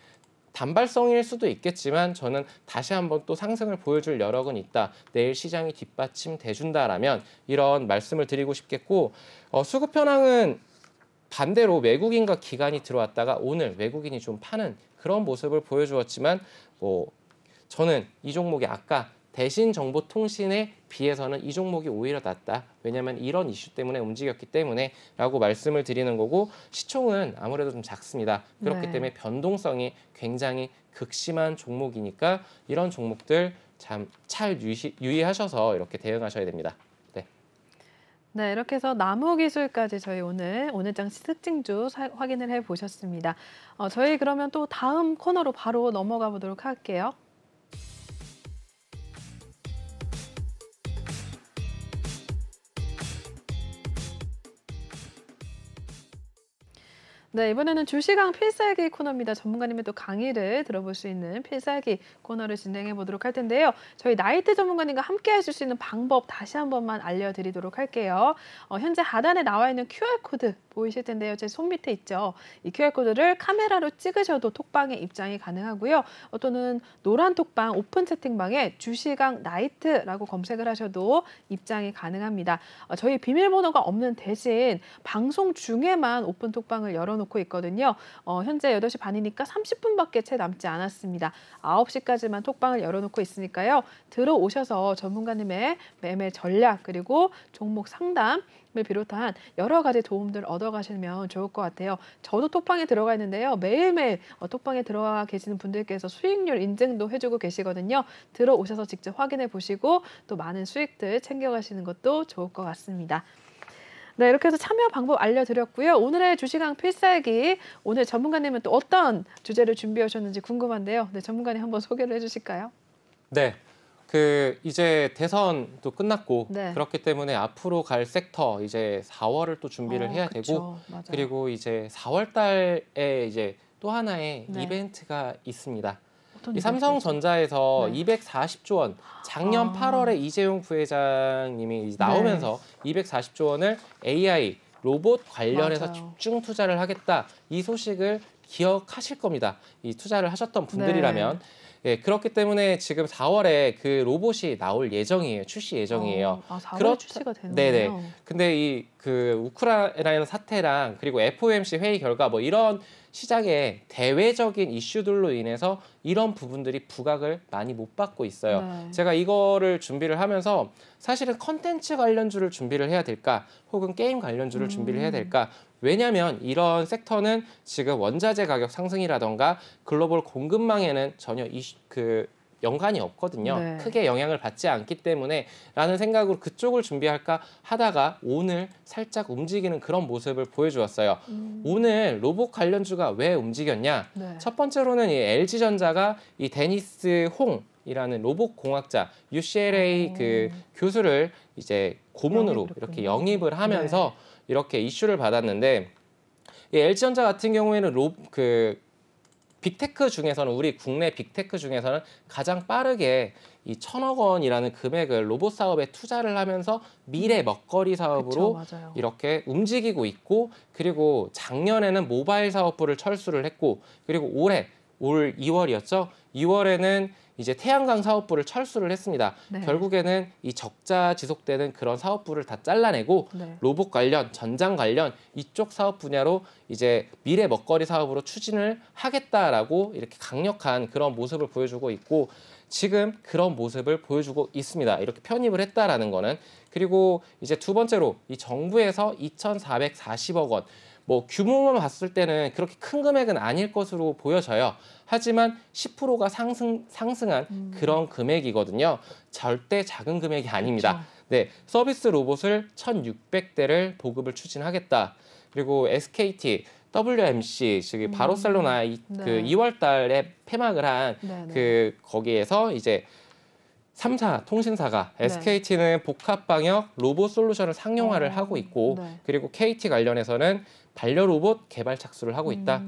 단발성일 수도 있겠지만 저는 다시 한번 또 상승을 보여줄 여력은 있다. 내일 시장이 뒷받침돼준다라면 이런 말씀을 드리고 싶겠고 수급 현황은 반대로 외국인과 기관이 들어왔다가 오늘 외국인이 좀 파는 그런 모습을 보여주었지만 저는 이 종목이 아까 대신 정보통신에 비해서는 이 종목이 오히려 낫다. 왜냐하면 이런 이슈 때문에 움직였기 때문에 라고 말씀을 드리는 거고 시총은 아무래도 좀 작습니다. 그렇기 네. 때문에 변동성이 굉장히 극심한 종목이니까 이런 종목들 참 잘 유의하셔서 이렇게 대응하셔야 됩니다. 네. 네, 이렇게 해서 나무기술까지 저희 오늘장 특징주 확인을 해보셨습니다. 저희 그러면 또 다음 코너로 바로 넘어가 보도록 할게요. 네, 이번에는 주시강 필살기 코너입니다. 전문가님의 또 강의를 들어볼 수 있는 필살기 코너를 진행해 보도록 할 텐데요. 저희 나이트 전문가님과 함께 하실 수 있는 방법 다시 한 번만 알려드리도록 할게요. 현재 하단에 나와 있는 QR코드 보이실 텐데요. 제 손 밑에 있죠. 이 QR코드를 카메라로 찍으셔도 톡방에 입장이 가능하고요. 또는 노란 톡방 오픈 채팅방에 주시강 나이트라고 검색을 하셔도 입장이 가능합니다. 저희 비밀번호가 없는 대신 방송 중에만 오픈 톡방을 열어놓고 있거든요. 현재 8시 반이니까 30분밖에 채 남지 않았습니다. 9시까지만 톡방을 열어놓고 있으니까요. 들어오셔서 전문가님의 매매 전략 그리고 종목 상담을 비롯한 여러 가지 도움들 얻어가시면 좋을 것 같아요. 저도 톡방에 들어가 있는데요. 매일매일 톡방에 들어와 계시는 분들께서 수익률 인증도 해주고 계시거든요. 들어오셔서 직접 확인해 보시고 또 많은 수익들 챙겨가시는 것도 좋을 것 같습니다. 네, 이렇게 해서 참여 방법 알려드렸고요. 오늘의 주시강 필살기, 오늘 전문가님은 또 어떤 주제를 준비해 오셨는지 궁금한데요. 네, 전문가님 한번 소개를 해주실까요? 네. 이제 대선도 끝났고 네. 그렇기 때문에 앞으로 갈 섹터 이제 4월을 또 준비를 해야 그쵸. 되고 맞아요. 그리고 이제 4월 달에 이제 또 하나의 네. 이벤트가 있습니다. 어떤 이 이벤트죠? 삼성전자에서 네. 440조 원, 작년 8월에 이재용 부회장님이 이제 나오면서 240조 원을 AI 로봇 관련해서 맞아요. 집중 투자를 하겠다. 이 소식을 기억하실 겁니다. 이 투자를 하셨던 분들이라면. 예, 그렇기 때문에 지금 4월에 그 로봇이 나올 예정이에요. 출시 예정이에요. 4월에 출시가 되는군요. 네네. 근데 이 그 우크라이나 사태랑 그리고 FOMC 회의 결과 뭐 이런 시장의 대외적인 이슈들로 인해서 이런 부분들이 부각을 많이 못 받고 있어요. 네. 제가 이거를 준비를 하면서 사실은 컨텐츠 관련주를 준비를 해야 될까 혹은 게임 관련주를 준비를 해야 될까 왜냐하면 이런 섹터는 지금 원자재 가격 상승이라던가 글로벌 공급망에는 전혀 연관이 없거든요. 네. 크게 영향을 받지 않기 때문에 라는 생각으로 그쪽을 준비할까 하다가 오늘 살짝 움직이는 그런 모습을 보여주었어요. 오늘 로봇 관련주가 왜 움직였냐? 네. 첫 번째로는 이 LG전자가 이 데니스 홍이라는 로봇 공학자 UCLA 그 교수를 이제 고문으로 영입을 이렇게 했군요. 영입을 하면서 이렇게 이슈를 받았는데 이 LG전자 같은 경우에는 빅테크 중에서는 우리 국내 빅테크 중에서는 가장 빠르게 이 1,000억 원이라는 금액을 로봇 사업에 투자를 하면서 미래 먹거리 사업으로 그쵸, 맞아요. 이렇게 움직이고 있고 그리고 작년에는 모바일 사업부를 철수를 했고 그리고 올 2월이었죠. 2월에는 이제 태양광 사업부를 철수를 했습니다. 네. 결국에는 이 적자 지속되는 그런 사업부를 다 잘라내고 로봇 관련, 전장 관련 이쪽 사업 분야로 이제 미래 먹거리 사업으로 추진을 하겠다라고 이렇게 강력한 그런 모습을 보여주고 있고 지금 그런 모습을 보여주고 있습니다. 이렇게 편입을 했다라는 거는 그리고 이제 두 번째로 이 정부에서 2,440억 원 뭐 규모만 봤을 때는 그렇게 큰 금액은 아닐 것으로 보여져요. 하지만 10%가 상승한 그런 금액이거든요. 절대 작은 금액이 아닙니다. 그쵸. 네, 서비스 로봇을 1,600대를 보급을 추진하겠다. 그리고 SKT, WMC, 즉 바르셀로나 그 2월 달에 폐막을 한 거기에서 이제 3사 통신사가 SKT는 복합 방역 로봇 솔루션을 상용화를 하고 있고 그리고 KT 관련해서는 반려 로봇 개발 착수를 하고 있다.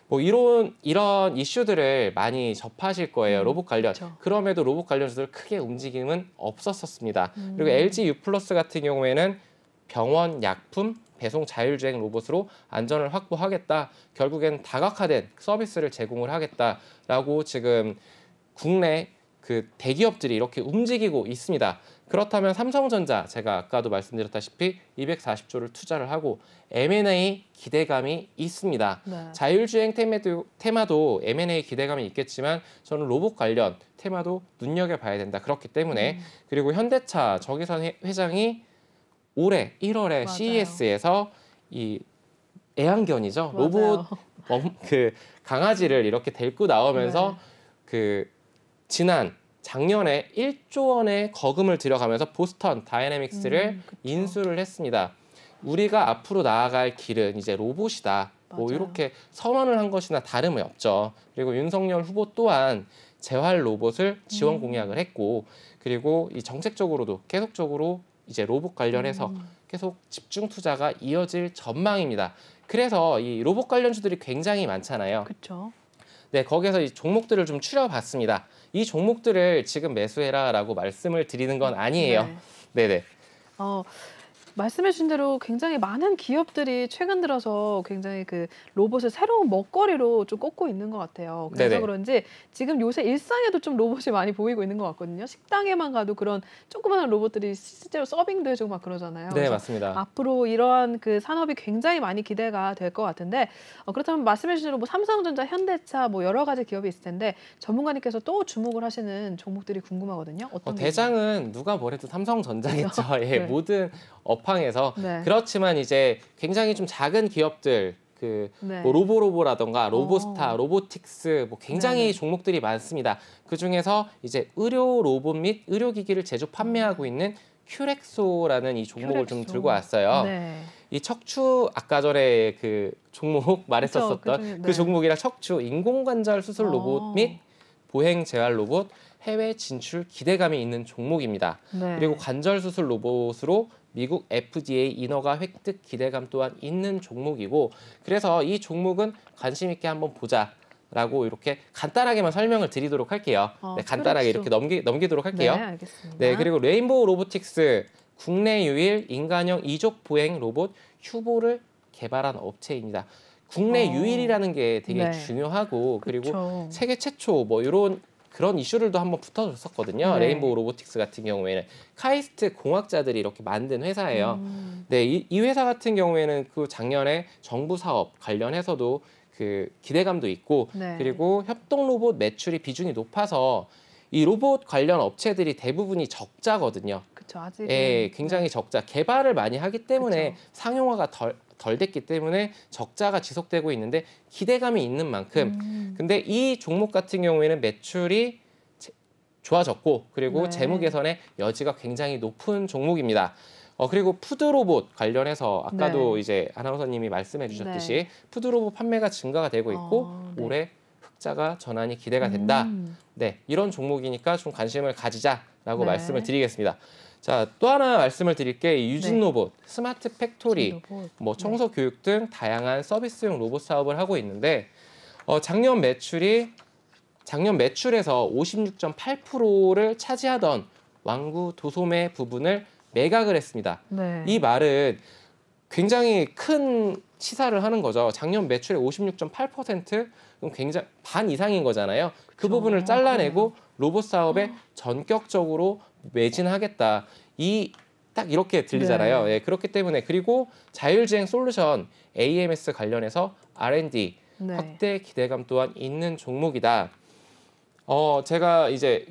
뭐 이런 이슈들을 많이 접하실 거예요. 로봇 관련. 그쵸. 그럼에도 로봇 관련주들 크게 움직임은 없었습니다. 그리고 LG U+ 같은 경우에는 병원, 약품, 배송 자율주행 로봇으로 안전을 확보하겠다. 결국엔 다각화된 서비스를 제공을 하겠다라고 지금 국내 그 대기업들이 이렇게 움직이고 있습니다. 그렇다면 삼성전자 제가 아까도 말씀드렸다시피 240조를 투자를 하고 M&A 기대감이 있습니다. 네. 자율주행 테마도 M&A 기대감이 있겠지만 저는 로봇 관련 테마도 눈여겨봐야 된다. 그렇기 때문에 그리고 현대차 정의선 회장이 올해 1월에 맞아요. CES에서 이 애완견이죠. 맞아요. 로봇 그 강아지를 이렇게 데리고 나오면서 네. 그 작년에 1조 원의 거금을 들여가면서 보스턴 다이내믹스를 그쵸. 인수를 했습니다. 우리가 앞으로 나아갈 길은 이제 로봇이다. 뭐 맞아요. 이렇게 선언을 한 것이나 다름이 없죠. 그리고 윤석열 후보 또한 재활 로봇을 지원 공약을 했고, 그리고 이 정책적으로도 계속적으로 이제 로봇 관련해서 계속 집중 투자가 이어질 전망입니다. 그래서 이 로봇 관련주들이 굉장히 많잖아요. 그렇죠. 네, 거기에서 이 종목들을 좀 추려봤습니다. 이 종목들을 지금 매수해라라고 말씀을 드리는 건 아니에요. 네. 네네. 말씀해 주신 대로 굉장히 많은 기업들이 최근 들어서 굉장히 그 로봇을 새로운 먹거리로 좀 꼽고 있는 것 같아요. 그래서 네네. 그런지 지금 요새 일상에도 좀 로봇이 많이 보이고 있는 것 같거든요. 식당에만 가도 그런 조그마한 로봇들이 실제로 서빙도 해주고 막 그러잖아요. 네, 그래서 맞습니다. 앞으로 이러한 그 산업이 굉장히 많이 기대가 될 것 같은데 그렇다면 말씀해 주신 대로 뭐 삼성전자, 현대차 뭐 여러 가지 기업이 있을 텐데 전문가님께서 또 주목을 하시는 종목들이 궁금하거든요. 어떤 게 대장은 누가 뭐래도 삼성전자겠죠. 예, 네. 모든 업황에서. 네. 그렇지만 이제 굉장히 좀 작은 기업들, 네. 뭐 로보로보라던가 로보스타, 로보틱스, 뭐 굉장히 네네. 종목들이 많습니다. 그 중에서 이제 의료 로봇 및 의료기기를 제조 판매하고 있는 큐렉소라는 이 종목을 좀 큐렉소. 들고 왔어요. 네. 이 척추 아까 전에 그 종목 말했었던 그중에, 그 네. 종목이랑 척추 인공관절 수술 로봇 및 보행 재활 로봇 해외 진출 기대감이 있는 종목입니다. 네. 그리고 관절 수술 로봇으로 미국 FDA 인허가 획득 기대감 또한 있는 종목이고, 그래서 이 종목은 관심 있게 한번 보자라고 이렇게 간단하게만 설명을 드리도록 할게요. 네, 간단하게 큐렉소. 이렇게 넘기도록 할게요. 네, 알겠습니다. 네, 그리고 레인보우 로보틱스 국내 유일 인간형 이족 보행 로봇 휴보를 개발한 업체입니다. 국내 유일이라는 게 되게 네. 중요하고, 그리고 그쵸. 세계 최초 뭐 이런 그런 이슈들도 한번 붙어줬었거든요. 네. 레인보우 로보틱스 같은 경우에는 카이스트 공학자들이 이렇게 만든 회사예요. 음. 네, 이 회사 같은 경우에는 그 작년에 정부 사업 관련해서도 그 기대감도 있고, 네. 그리고 협동 로봇 매출이 비중이 높아서 이 로봇 관련 업체들이 대부분이 적자거든요. 그쵸, 아직은. 예, 굉장히 적자. 개발을 많이 하기 때문에 그쵸. 상용화가 덜 됐기 때문에 적자가 지속되고 있는데 기대감이 있는 만큼 근데 이 종목 같은 경우에는 매출이 좋아졌고, 그리고 네. 재무 개선의 여지가 굉장히 높은 종목입니다. 그리고 푸드로봇 관련해서 아까도 네. 이제 아나운서님이 말씀해 주셨듯이 푸드로봇 판매가 증가가 되고 있고 네. 올해 흑자가 전환이 기대가 된다. 네, 이런 종목이니까 좀 관심을 가지자라고 네. 말씀을 드리겠습니다. 자, 또 하나 말씀을 드릴 게 유진 로봇, 스마트 팩토리, 로봇. 뭐 청소 교육 등 다양한 서비스용 로봇 사업을 하고 있는데 작년 매출에서 56.8%를 차지하던 완구 도소매 부분을 매각을 했습니다. 네. 이 말은 굉장히 큰 시사를 하는 거죠. 작년 매출의 56.8%, 그럼 굉장히 반 이상인 거잖아요. 그 그쵸. 부분을 잘라내고 로봇 사업에 전격적으로 매진하겠다. 딱 이렇게 들리잖아요. 네. 예, 그렇기 때문에 그리고 자율주행 솔루션 AMS 관련해서 R&D 네. 확대 기대감 또한 있는 종목이다. 제가 이제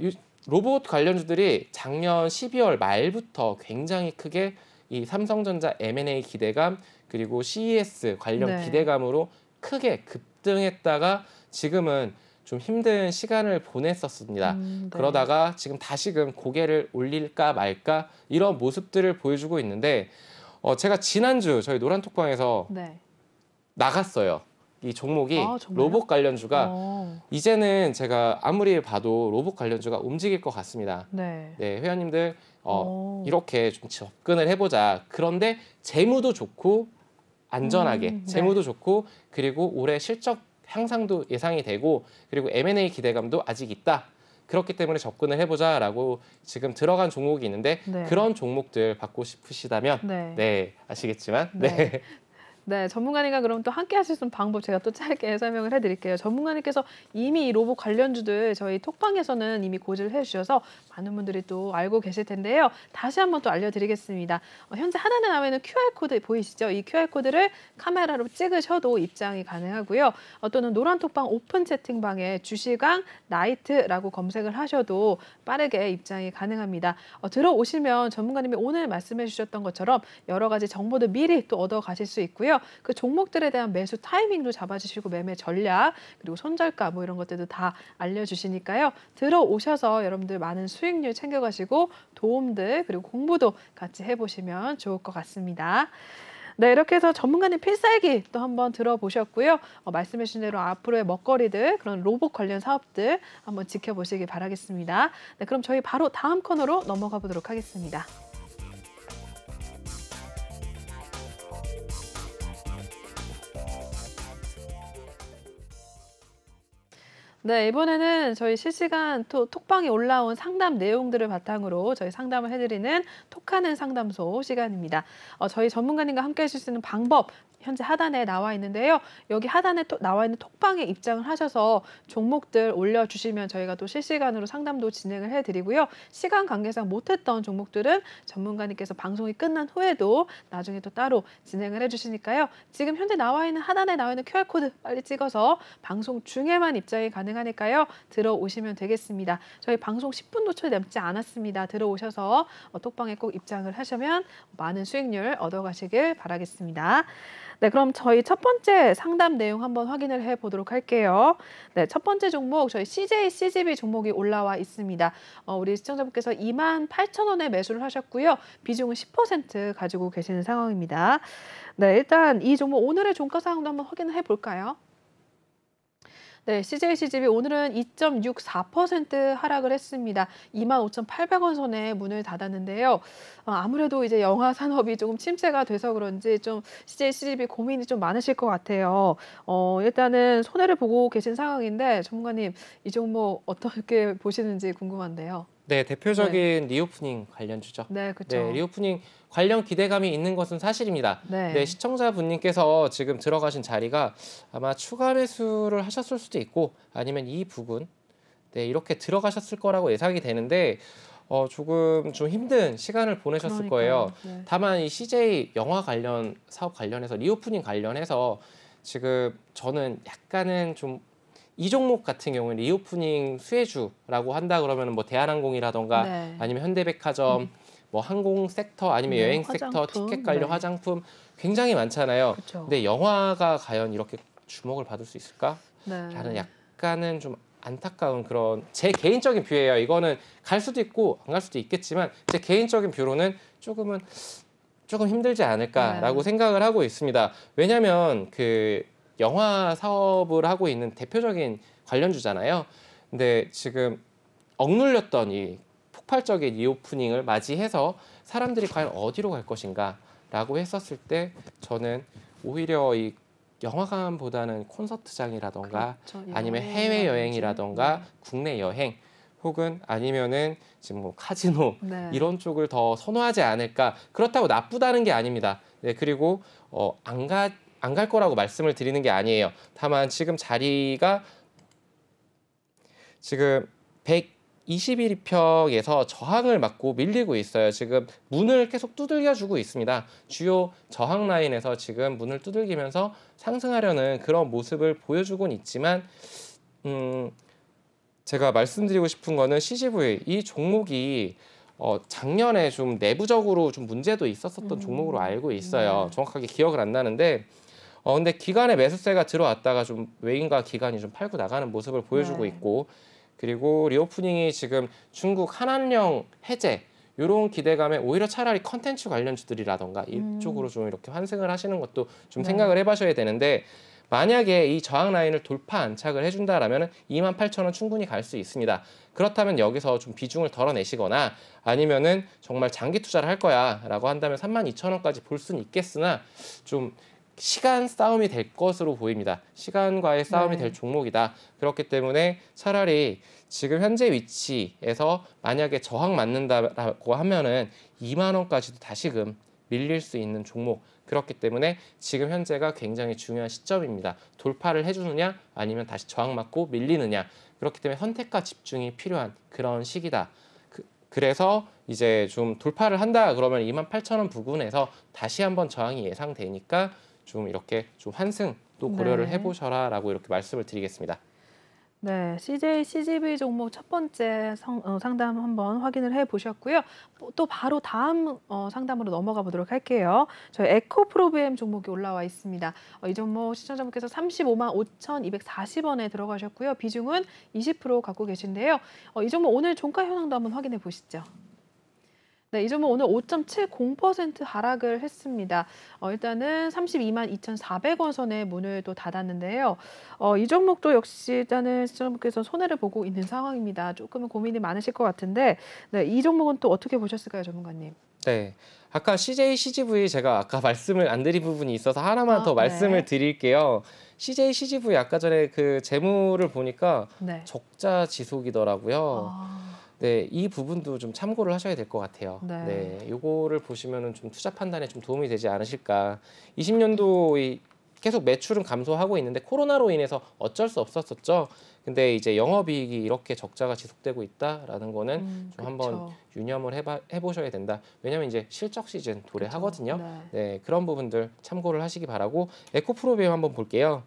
로봇 관련주들이 작년 12월 말부터 굉장히 크게 이 삼성전자 M&A 기대감 그리고 CES 관련 네. 기대감으로 크게 급등했다가 지금은 좀 힘든 시간을 보냈었습니다. 네. 그러다가 지금 다시금 고개를 올릴까 말까 이런 모습들을 보여주고 있는데 제가 지난주 저희 노란톡방에서 네. 나갔어요. 이 종목이 아, 정말요? 로봇 관련주가 어. 이제는 제가 아무리 봐도 로봇 관련주가 움직일 것 같습니다. 네. 네, 회원님들 오. 이렇게 좀 접근을 해보자. 그런데 재무도 좋고 안전하게 네. 재무도 좋고 그리고 올해 실적 향상도 예상이 되고 그리고 M&A 기대감도 아직 있다. 그렇기 때문에 접근을 해보자라고 지금 들어간 종목이 있는데 네. 그런 종목들 받고 싶으시다면 네. 네, 아시겠지만 네. 네. 네, 전문가님과 그럼 또 함께 하실 수 있는 방법 제가 또 짧게 설명을 해드릴게요. 전문가님께서 이미 이 로봇 관련주들 저희 톡방에서는 이미 고지를 해주셔서 많은 분들이 또 알고 계실 텐데요. 다시 한번 또 알려드리겠습니다. 현재 하단에 나와 있는 QR코드 보이시죠? 이 QR코드를 카메라로 찍으셔도 입장이 가능하고요. 또는 노란 톡방 오픈 채팅방에 주시강 나이트라고 검색을 하셔도 빠르게 입장이 가능합니다. 들어오시면 전문가님이 오늘 말씀해 주셨던 것처럼 여러 가지 정보들 미리 또 얻어 가실 수 있고요. 그 종목들에 대한 매수 타이밍도 잡아주시고 매매 전략 그리고 손절가 뭐 이런 것들도 다 알려주시니까요. 들어오셔서 여러분들 많은 수익률 챙겨가시고 도움들 그리고 공부도 같이 해보시면 좋을 것 같습니다. 네, 이렇게 해서 전문가님 필살기 또 한번 들어보셨고요. 말씀해 주신 대로 앞으로의 먹거리들, 그런 로봇 관련 사업들 한번 지켜보시기 바라겠습니다. 네, 그럼 저희 바로 다음 코너로 넘어가 보도록 하겠습니다. 네, 이번에는 저희 실시간 톡방에 올라온 상담 내용들을 바탕으로 저희 상담을 해드리는 톡하는 상담소 시간입니다. 저희 전문가님과 함께 하실 수 있는 방법 현재 하단에 나와 있는데요. 여기 하단에 나와 있는 톡방에 입장을 하셔서 종목들 올려주시면 저희가 또 실시간으로 상담도 진행을 해드리고요. 시간 관계상 못했던 종목들은 전문가님께서 방송이 끝난 후에도 나중에 또 따로 진행을 해주시니까요. 지금 현재 하단에 나와 있는 QR코드 빨리 찍어서 방송 중에만 입장이 가능하니까요. 들어오시면 되겠습니다. 저희 방송 10분도 채 남지 않았습니다. 들어오셔서 톡방에 꼭 입장을 하시면 많은 수익률 얻어가시길 바라겠습니다. 네, 그럼 저희 첫 번째 상담 내용 한번 확인을 해보도록 할게요. 네, 첫 번째 종목 저희 CJ, CGV 종목이 올라와 있습니다. 우리 시청자분께서 28,000원에 매수를 하셨고요. 비중은 10% 가지고 계시는 상황입니다. 네, 일단 이 종목 오늘의 종가 상황도 한번 확인을 해볼까요? 네, CJ, CGV 오늘은 2.64% 하락을 했습니다. 25,800원 선에 문을 닫았는데요. 아무래도 이제 영화 산업이 조금 침체가 돼서 그런지 좀 CJ, CGV 고민이 좀 많으실 것 같아요. 일단은 손해를 보고 계신 상황인데 전문가님 이 종목 어떻게 보시는지 궁금한데요. 네, 대표적인 리오프닝 관련주죠. 네, 그렇죠. 네, 리오프닝 관련 기대감이 있는 것은 사실입니다. 네. 네, 시청자분님께서 지금 들어가신 자리가 아마 추가 매수를 하셨을 수도 있고 아니면 이 부분 네, 이렇게 들어가셨을 거라고 예상이 되는데 조금 좀 힘든 시간을 보내셨을 거예요. 네. 다만 이 CJ 영화 관련 사업 관련해서 리오프닝 관련해서 지금 저는 약간은 좀 이 종목 같은 경우는 리오프닝 수혜주라고 한다 그러면 뭐 대한항공이라던가 네. 아니면 현대백화점, 뭐 항공 섹터 아니면 네, 여행 화장품, 섹터, 티켓 관련 네. 화장품 굉장히 많잖아요. 그쵸. 근데 영화가 과연 이렇게 주목을 받을 수 있을까? 네. 라는 약간은 좀 안타까운 그런 제 개인적인 뷰예요. 이거는 갈 수도 있고 안 갈 수도 있겠지만 제 개인적인 뷰로는 조금 힘들지 않을까라고 네. 생각을 하고 있습니다. 왜냐하면 그 영화 사업을 하고 있는 대표적인 관련주잖아요. 근데 지금 억눌렸던 이 폭발적인 리오프닝을 맞이해서 사람들이 과연 어디로 갈 것인가라고 했었을 때 저는 오히려 이 영화관보다는 콘서트장이라던가 그렇죠. 아니면 여행이라든지. 해외여행이라던가 국내 여행 혹은 아니면은 지금 뭐 카지노 네. 이런 쪽을 더 선호하지 않을까. 그렇다고 나쁘다는 게 아닙니다. 네, 그리고 안 갈 거라고 말씀을 드리는 게 아니에요. 다만 지금 자리가 지금 121평에서 저항을 맞고 밀리고 있어요. 지금 문을 계속 두들겨주고 있습니다. 주요 저항 라인에서 지금 문을 두들기면서 상승하려는 그런 모습을 보여주곤 있지만 제가 말씀드리고 싶은 거는 CGV 이 종목이 작년에 좀 내부적으로 좀 문제도 있었던 종목으로 알고 있어요. 네. 정확하게 기억을 안 나는데 근데 기관의 매수세가 들어왔다가 좀 외인과 기관이 좀 팔고 나가는 모습을 보여주고 네. 있고 그리고 리오프닝이 지금 중국 한한령 해제 이런 기대감에 오히려 차라리 컨텐츠 관련주들이라던가 이쪽으로 좀 이렇게 환승을 하시는 것도 좀 네. 생각을 해봐셔야 되는데 만약에 이 저항 라인을 돌파 안착을 해준다라면 28,000원 충분히 갈 수 있습니다. 그렇다면 여기서 좀 비중을 덜어내시거나 아니면은 정말 장기 투자를 할 거야라고 한다면 32,000원까지 볼 수는 있겠으나 좀 시간 싸움이 될 것으로 보입니다. 시간과의 싸움이 네. 될 종목이다. 그렇기 때문에 차라리 지금 현재 위치에서 만약에 저항 맞는다라고 하면은 2만 원까지도 다시금 밀릴 수 있는 종목. 그렇기 때문에 지금 현재가 굉장히 중요한 시점입니다. 돌파를 해주느냐 아니면 다시 저항 맞고 밀리느냐. 그렇기 때문에 선택과 집중이 필요한 그런 시기다. 그래서 이제 좀 돌파를 한다 그러면 28,000원 부근에서 다시 한번 저항이 예상되니까 좀 이렇게 좀 환승 또 고려를 네. 해보셔라라고 이렇게 말씀을 드리겠습니다. 네, CJ CGV 종목 첫 번째 상담 한번 확인을 해 보셨고요. 또 바로 다음 상담으로 넘어가 보도록 할게요. 저희 에코프로비엠 종목이 올라와 있습니다. 이 종목 시청자분께서 35만 5,240원에 들어가셨고요. 비중은 20% 갖고 계신데요. 이 종목 오늘 종가 현황도 한번 확인해 보시죠. 네, 이 종목 오늘 5.70% 하락을 했습니다. 일단은 32만 2,400원 선에 문을 또 닫았는데요. 이 종목도 역시 일단은 시청자분께서 손해를 보고 있는 상황입니다. 조금은 고민이 많으실 것 같은데, 네, 이 종목은 또 어떻게 보셨을까요, 전문가님? 네. 아까 CJ, CGV 제가 아까 말씀을 안 드린 부분이 있어서 하나만 더 말씀을 네. 드릴게요. CJ, CGV 아까 전에 그 재무를 보니까 네. 적자 지속이더라고요. 아, 네, 이 부분도 좀 참고를 하셔야 될 것 같아요. 네. 네, 요거를 보시면은 좀 투자 판단에 좀 도움이 되지 않으실까. 20년도 계속 매출은 감소하고 있는데 코로나로 인해서 어쩔 수 없었었죠. 근데 이제 영업이익이 이렇게 적자가 지속되고 있다라는 거는 좀 그쵸. 한번 유념을 해보셔야 된다. 왜냐면 이제 실적 시즌 도래하거든요. 네. 네, 그런 부분들 참고를 하시기 바라고 에코프로비엠 한번 볼게요.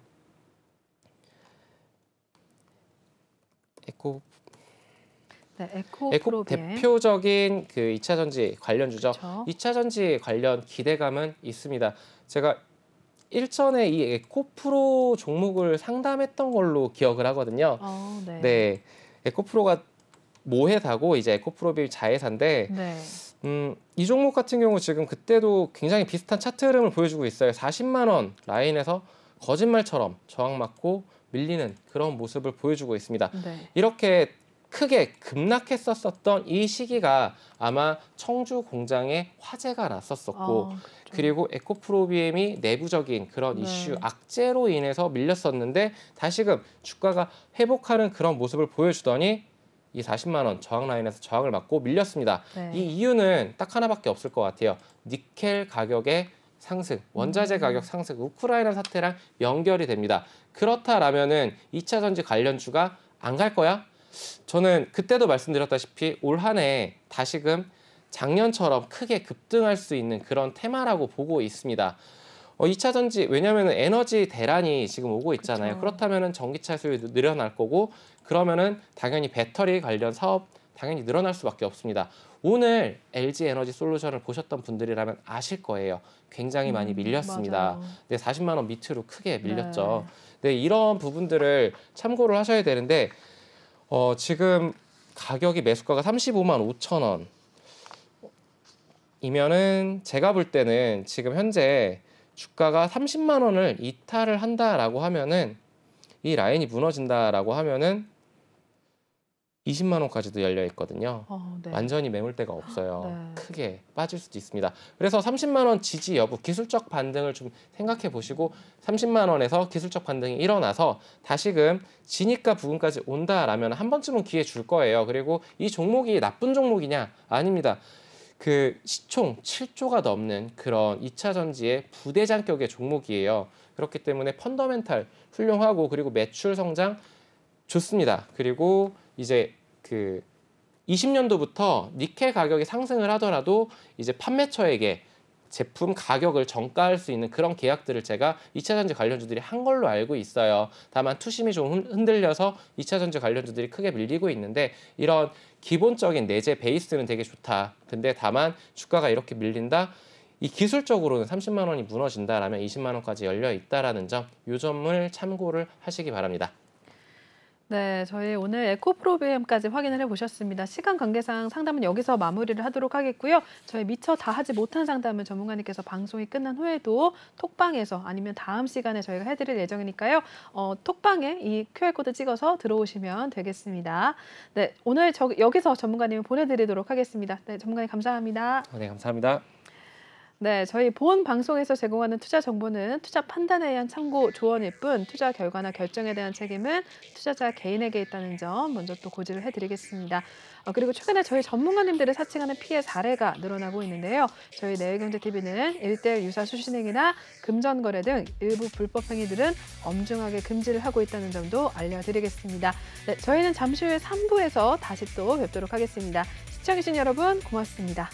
네, 에코 에코프로비엠. 대표적인 그 2차 전지 관련주죠. 그쵸. 2차 전지 관련 기대감은 있습니다. 제가 일전에 이 에코프로 종목을 상담했던 걸로 기억을 하거든요. 네. 네, 에코프로가 모해사고 이제 에코프로빌 자회사인데 네. 이 종목 같은 경우 지금 그때도 굉장히 비슷한 차트 흐름을 보여주고 있어요. 40만 원 라인에서 거짓말처럼 저항 맞고 밀리는 그런 모습을 보여주고 있습니다. 네. 이렇게 크게 급락했었던 이 시기가 아마 청주 공장에 화재가 났었었고 그쵸. 그리고 에코프로비엠이 내부적인 그런 네. 이슈 악재로 인해서 밀렸었는데 다시금 주가가 회복하는 그런 모습을 보여주더니 이 40만 원 저항 라인에서 저항을 맞고 밀렸습니다. 네. 이 이유는 딱 하나밖에 없을 것 같아요. 니켈 가격의 상승, 원자재 가격 상승, 우크라이나 사태랑 연결이 됩니다. 그렇다라면은 2차 전지 관련주가 안 갈 거야? 저는 그때도 말씀드렸다시피 올 한 해 다시금 작년처럼 크게 급등할 수 있는 그런 테마라고 보고 있습니다. 2차 전지 왜냐하면 에너지 대란이 지금 오고 있잖아요. 그쵸. 그렇다면은 전기차 수요 늘어날 거고 그러면은 당연히 배터리 관련 사업 당연히 늘어날 수밖에 없습니다. 오늘 LG 에너지 솔루션을 보셨던 분들이라면 아실 거예요. 굉장히 많이 밀렸습니다. 맞아요. 네, 40만 원 밑으로 크게 밀렸죠. 네, 이런 부분들을 참고를 하셔야 되는데 지금 가격이 매수가가 35만 5천 원 이면은 제가 볼 때는 지금 현재 주가가 30만 원을 이탈을 한다라고 하면은 이 라인이 무너진다라고 하면은 20만 원까지도 열려 있거든요. 네. 완전히 매물대가 없어요. 네. 크게 빠질 수도 있습니다. 그래서 30만 원 지지 여부, 기술적 반등을 좀 생각해 보시고 30만 원에서 기술적 반등이 일어나서 다시금 진입가 부근까지 온다라면 한 번쯤은 기회 줄 거예요. 그리고 이 종목이 나쁜 종목이냐? 아닙니다. 그 시총 7조가 넘는 그런 2차 전지의 부대장격의 종목이에요. 그렇기 때문에 펀더멘탈 훌륭하고 그리고 매출 성장 좋습니다. 그리고 이제 그 20년도부터 니켈 가격이 상승을 하더라도 이제 판매처에게 제품 가격을 정가할 수 있는 그런 계약들을 제가 2차 전지 관련주들이 한 걸로 알고 있어요. 다만 투심이 좀 흔들려서 2차 전지 관련주들이 크게 밀리고 있는데 이런 기본적인 내재 베이스는 되게 좋다. 근데 다만 주가가 이렇게 밀린다. 이 기술적으로는 30만 원이 무너진다라면 20만 원까지 열려 있다라는 점, 이 점을 참고를 하시기 바랍니다. 네, 저희 오늘 에코프로비엠까지 확인을 해보셨습니다. 시간 관계상 상담은 여기서 마무리를 하도록 하겠고요. 저희 미처 다 하지 못한 상담은 전문가님께서 방송이 끝난 후에도 톡방에서 아니면 다음 시간에 저희가 해드릴 예정이니까요. 톡방에 이 QR코드 찍어서 들어오시면 되겠습니다. 네, 오늘 여기서 전문가님을 보내드리도록 하겠습니다. 네, 전문가님 감사합니다. 네, 감사합니다. 네, 저희 본 방송에서 제공하는 투자 정보는 투자 판단에 의한 참고 조언일 뿐 투자 결과나 결정에 대한 책임은 투자자 개인에게 있다는 점 먼저 또 고지를 해드리겠습니다. 그리고 최근에 저희 전문가님들이 사칭하는 피해 사례가 늘어나고 있는데요. 저희 내외경제TV는 1:1 유사 수신행위나 금전거래 등 일부 불법 행위들은 엄중하게 금지를 하고 있다는 점도 알려드리겠습니다. 네, 저희는 잠시 후에 3부에서 다시 또 뵙도록 하겠습니다. 시청해주신 여러분 고맙습니다.